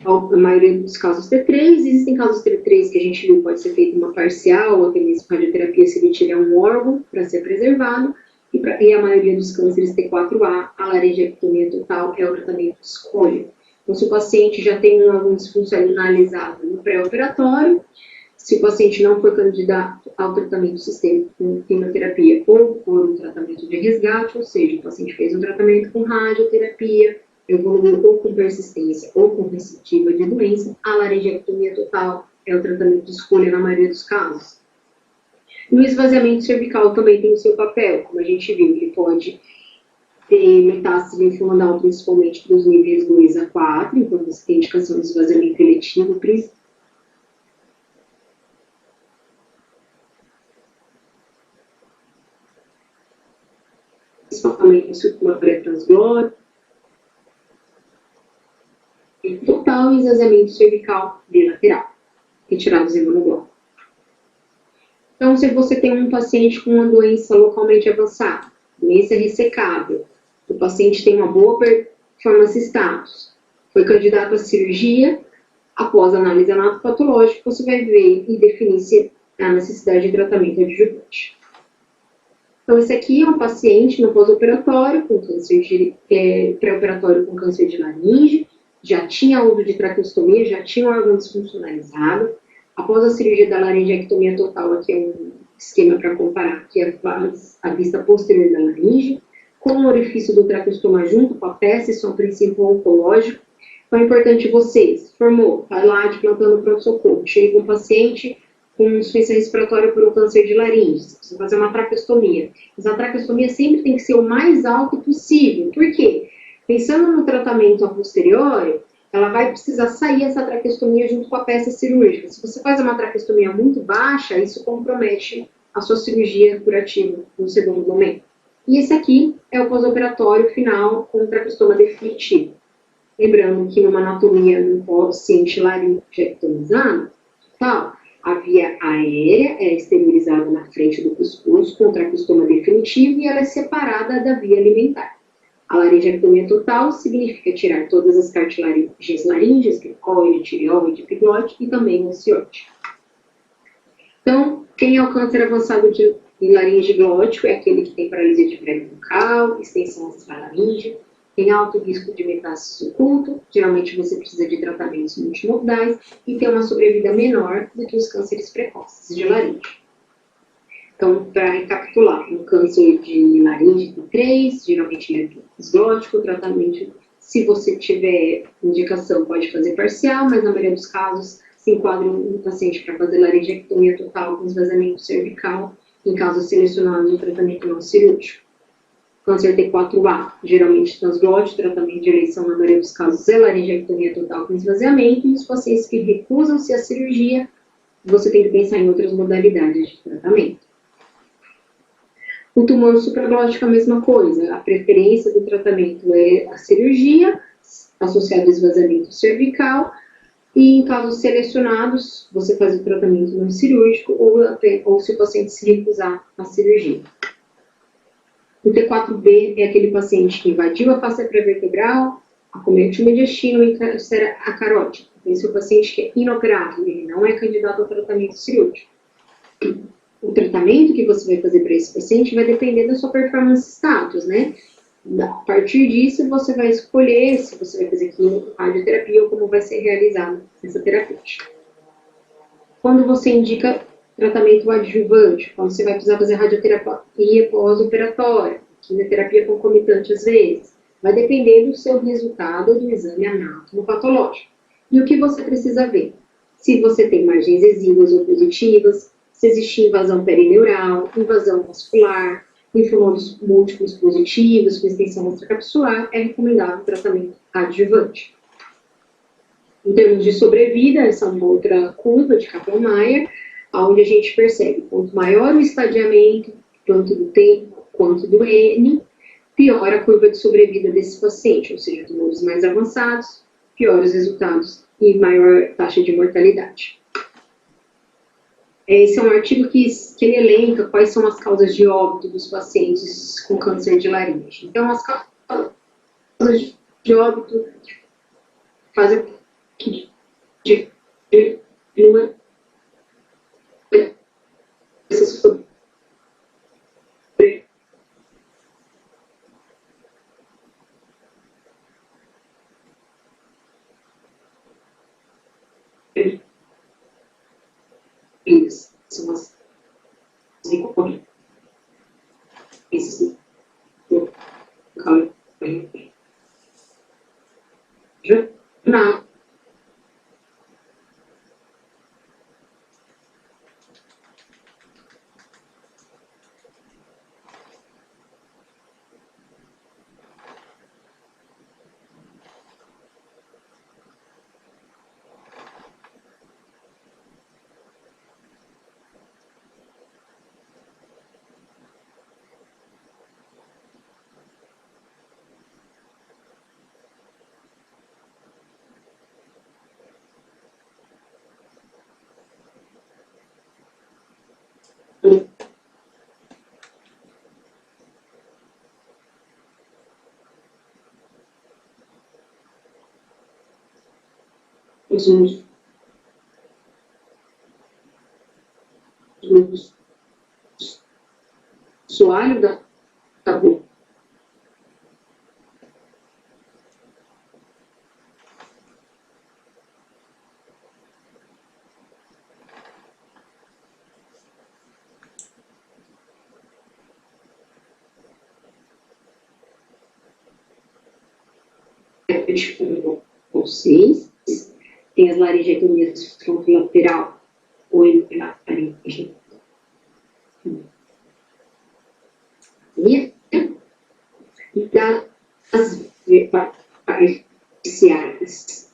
A maioria dos casos T3, existem casos T3 que a gente viu pode ser feita uma parcial, ou até mesmo radioterapia se ele tiver um órgão para ser preservado, e a maioria dos cânceres T4A, a laringectomia total é o tratamento de escolha. Então, se o paciente já tem um órgão disfuncionalizado no pré-operatório, se o paciente não for candidato ao tratamento sistêmico com quimioterapia ou por um tratamento de resgate, ou seja, o paciente fez um tratamento com radioterapia, evoluiu ou com persistência ou com recidiva de doença, a laringectomia total é o tratamento de escolha na maioria dos casos. E o esvaziamento cervical também tem o seu papel, como a gente viu, ele pode ter metástase linfonodal, principalmente dos níveis 2 a 4, então você tem indicação de esvaziamento eletivo, principalmente se o tumor pré-transglótico, total e esvaziamento cervical bilateral, retirados imunoglóbulos. Então, se você tem um paciente com uma doença localmente avançada, doença ressecável, o paciente tem uma boa performance status, foi candidato à cirurgia, após análise anatopatológica, você vai ver e definir se há necessidade de tratamento adjuvante. Então, esse aqui é um paciente no pós-operatório, com câncer de pré-operatório com câncer de laringe, já tinha uso de traqueostomia, já tinha um órgão desfuncionalizado. Após a cirurgia da laringectomia total, aqui é um esquema para comparar, que é a vista posterior da laringe, com o orifício do traqueostoma junto com a peça, isso é um princípio oncológico. Então é importante vocês, formou, vai lá de plantão no pronto-socorro, chega um paciente com insuficiência respiratória por um câncer de laringe, você precisa fazer uma traqueostomia. Mas a traqueostomia sempre tem que ser o mais alto possível. Por quê? Pensando no tratamento a posteriori, ela vai precisar sair essa traqueostomia junto com a peça cirúrgica. Se você faz uma traqueostomia muito baixa, isso compromete a sua cirurgia curativa no segundo momento. E esse aqui é o pós-operatório final com o traqueostoma definitivo. Lembrando que numa anatomia no paciente laringectomizado, a via aérea é exteriorizada na frente do pescoço com o traqueostoma definitivo e ela é separada da via alimentar. A laringectomia total significa tirar todas as cartilagens laríngeas, cricoide, tireoide, epiglote e também o ocioide. Então, quem é o câncer avançado de laringe glótico é aquele que tem paralisia de prega vocal, extensão astralaríngea, tem alto risco de metástase oculto, geralmente você precisa de tratamentos multimodais e tem uma sobrevida menor do que os cânceres precoces de laringe. Então, para recapitular, um câncer de laringe T3, geralmente é glótico, tratamento, se você tiver indicação, pode fazer parcial, mas na maioria dos casos se enquadra um paciente para fazer laringectomia total com esvaziamento cervical, em casos selecionados o tratamento não cirúrgico. Câncer T4A, geralmente transglótico, tratamento de eleição na maioria dos casos é laringectomia total com esvaziamento, e os pacientes que recusam-se à cirurgia, você tem que pensar em outras modalidades de tratamento. O tumor supraglótico é a mesma coisa, a preferência do tratamento é a cirurgia, associada ao esvaziamento cervical, e em casos selecionados, você faz o tratamento não cirúrgico ou se o paciente se recusar à cirurgia. O T4B é aquele paciente que invadiu a face pré-vertebral, acomete o mediastino e encárcera a carótida. Esse é o paciente que é inoperável, ele não é candidato ao tratamento cirúrgico. O tratamento que você vai fazer para esse paciente vai depender da sua performance status, né? A partir disso, você vai escolher se você vai fazer radioterapia ou como vai ser realizada essa terapia. Quando você indica tratamento adjuvante, quando você vai precisar fazer radioterapia pós-operatória, quimioterapia concomitante às vezes, vai depender do seu resultado do exame anatomopatológico. E o que você precisa ver? Se você tem margens exíguas ou positivas, se existe invasão perineural, invasão vascular, linfonodos múltiplos positivos, com extensão extracapsular, é recomendado o tratamento adjuvante. Em termos de sobrevida, essa é uma outra curva de Kaplan-Meier, onde a gente percebe quanto maior o estadiamento, tanto do tempo quanto do N, pior a curva de sobrevida desse paciente, ou seja, tumores mais avançados, piores resultados e maior taxa de mortalidade. Esse é um artigo que ele elenca quais são as causas de óbito dos pacientes com câncer de laringe. Então, as causas de óbito fazem que uma são as recorrências jornal. Soalho da boca. Vocês tem as laringectomias frontolateral ou laringe. E das parciais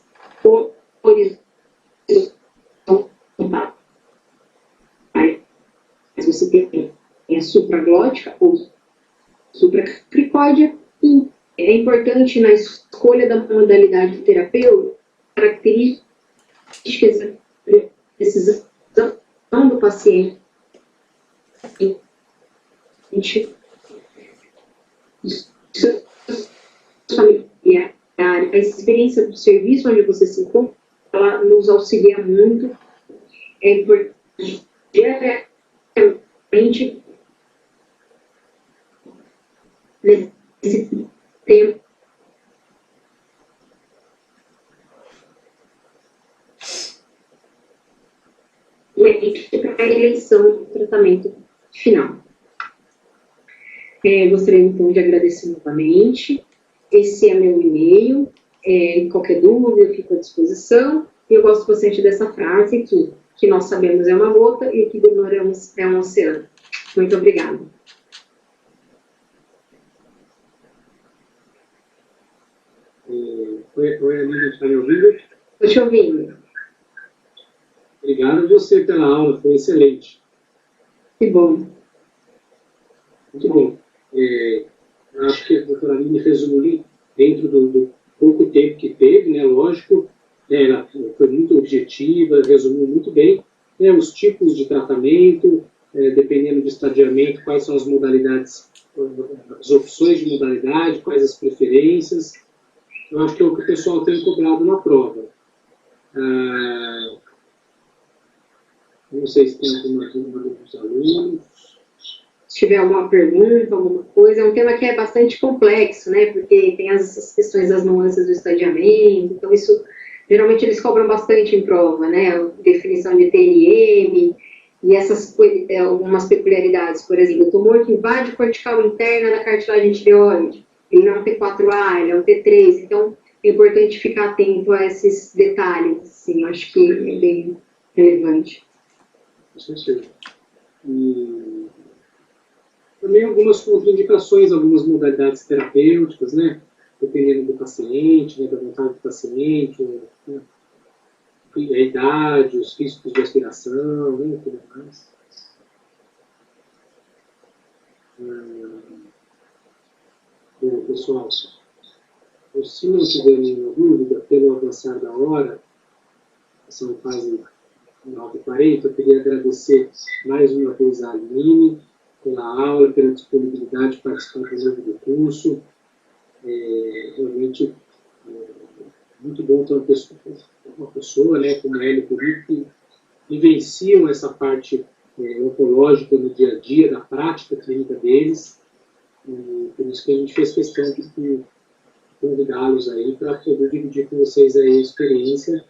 horizontal. Mas você tem a supraglótica ou supracricóide, e é importante na escolha da modalidade terapêutica, características da decisão do paciente, familiar, a experiência do serviço onde você se encontra, ela nos auxilia muito. É importante diariamente nesse tempo para a eleição do tratamento final. Gostaria então de agradecer novamente. Esse é meu e-mail. Qualquer dúvida, eu fico à disposição. E eu gosto bastante dessa frase aqui, que nós sabemos é uma gota e o que ignoramos é um oceano. Muito obrigada.
Oi, Aline, está me ouvindo?
Estou te ouvindo.
Obrigado a você pela aula, foi excelente.
Que bom.
Muito bom. Acho que a doutora Aline resumiu dentro do pouco tempo que teve, né, lógico, ela foi muito objetiva, resumiu muito bem, né, os tipos de tratamento, dependendo do estadiamento, quais são as modalidades, as opções de modalidade, quais as preferências. Eu acho que é o que o pessoal tem cobrado na prova. Não sei se tem alguma dúvida dos alunos.
Se tiver alguma pergunta, alguma coisa, é um tema que é bastante complexo, né? Porque tem as questões das nuances do estadiamento, então isso, geralmente eles cobram bastante em prova, né? A definição de TNM e essas algumas peculiaridades, por exemplo, o tumor que invade cortical interna da cartilagem tireoide, ele não é um T4A, ele é um T3, então é importante ficar atento a esses detalhes, assim, eu acho que é bem relevante.
Com certeza. E também algumas contraindicações, algumas modalidades terapêuticas, né? Dependendo do paciente, né, da vontade do paciente, né? a idade, os riscos de aspiração, né, tudo mais. Bom, pessoal, se não tiver nenhuma dúvida, pelo avançar da hora, são quase 9h40, eu queria agradecer mais uma vez a Aline pela aula, pela disponibilidade de participar do curso. Realmente muito bom ter uma pessoa, né, como a Hélio Curico, que vivenciam essa parte oncológica no dia a dia, da prática clínica deles. E por isso que a gente fez questão de convidá-los aí para poder dividir com vocês aí a experiência.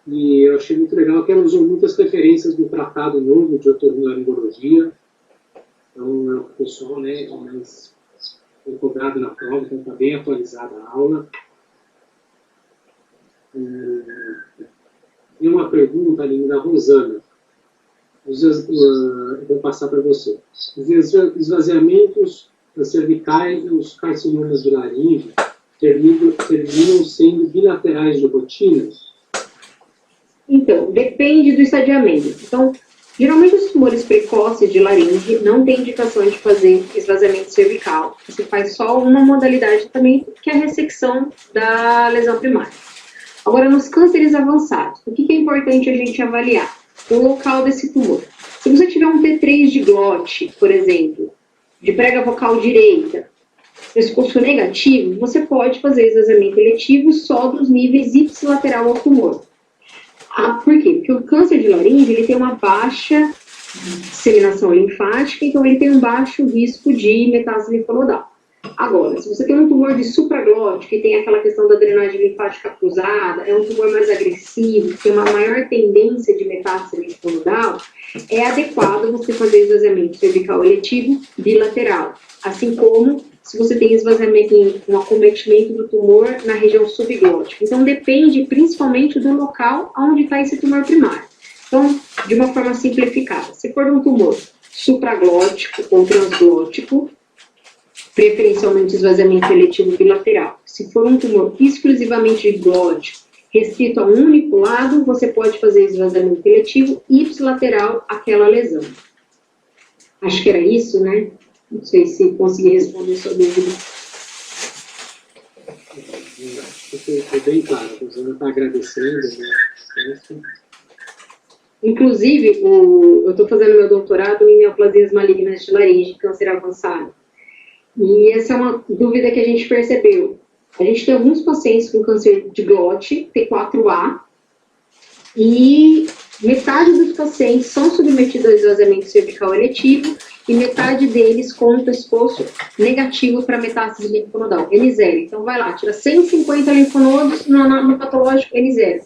E eu achei muito legal que ela usou muitas referências do Tratado Novo de Otorrinolaringologia. Então, o pessoal, né, mais cobrado na prova, então está bem atualizada a aula. E uma pergunta ali da Rosana. Eu vou passar para você. Os esvaziamentos cervicais e os carcinomas de laringe terminam sendo bilaterais de rotina?
Então, depende do estadiamento. Então, geralmente os tumores precoces de laringe não tem indicação de fazer esvaziamento cervical. Você faz só uma modalidade também, que é a ressecção da lesão primária. Agora, nos cânceres avançados, o que é importante a gente avaliar? O local desse tumor. Se você tiver um T3 de glote, por exemplo, de prega vocal direita, pescoço negativo, você pode fazer esvaziamento eletivo só dos níveis ipsilateral ao tumor. Por quê? Porque o câncer de laringe ele tem uma baixa disseminação linfática, então ele tem um baixo risco de metástase linfonodal. Agora, se você tem um tumor de supraglote, que tem aquela questão da drenagem linfática cruzada, é um tumor mais agressivo, tem uma maior tendência de metástase linfonodal, é adequado você fazer esvaziamento cervical eletivo bilateral, assim como se você tem esvaziamento, um acometimento do tumor na região subglótica. Então, depende principalmente do local onde está esse tumor primário. Então, de uma forma simplificada, se for um tumor supraglótico ou transglótico, preferencialmente esvaziamento eletivo bilateral. Se for um tumor exclusivamente glótico, restrito a um único lado, você pode fazer esvaziamento eletivo ipsilateral àquela lesão. Acho que era isso, né? Não sei se consegui responder sua dúvida.
Foi bem claro, a Rosana está agradecendo, né?
Inclusive, eu estou fazendo meu doutorado em neoplasias malignas de laringe, câncer avançado. E essa é uma dúvida que a gente percebeu. A gente tem alguns pacientes com câncer de glote, T4A, e metade dos pacientes são submetidos ao esvaziamento cervical eletivo e metade deles com o pescoço negativo para metástase linfonodal, N0. Então, vai lá, tira 150 linfonodos no patológico N0.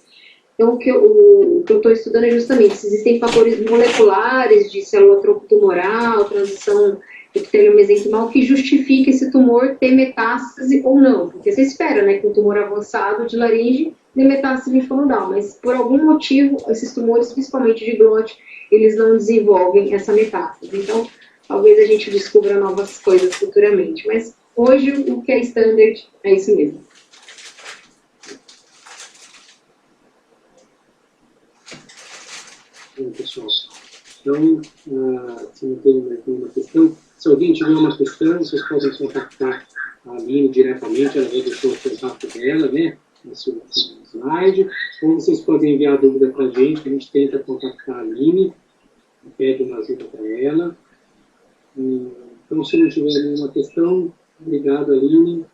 Então, o que eu estou estudando é justamente se existem fatores moleculares de célula tronco tumoral, transição epitélio mesenquimal, que justifique esse tumor ter metástase ou não. Porque você espera, né, que um tumor avançado de laringe dê metástase linfonodal, mas por algum motivo, esses tumores, principalmente de glote, eles não desenvolvem essa metástase. Então, talvez a gente descubra novas coisas futuramente. Mas hoje, o que é standard é isso mesmo.
Bom, pessoal, então, se não tem mais nenhuma questão, se alguém tiver uma questão, vocês podem contactar a Aline diretamente, ela vai deixar o contato dela, né, nesse slide, ou vocês podem enviar a dúvida para a gente tenta contactar a Aline, pede uma ajuda para ela. Então, se não tiver nenhuma questão, obrigado, Aline.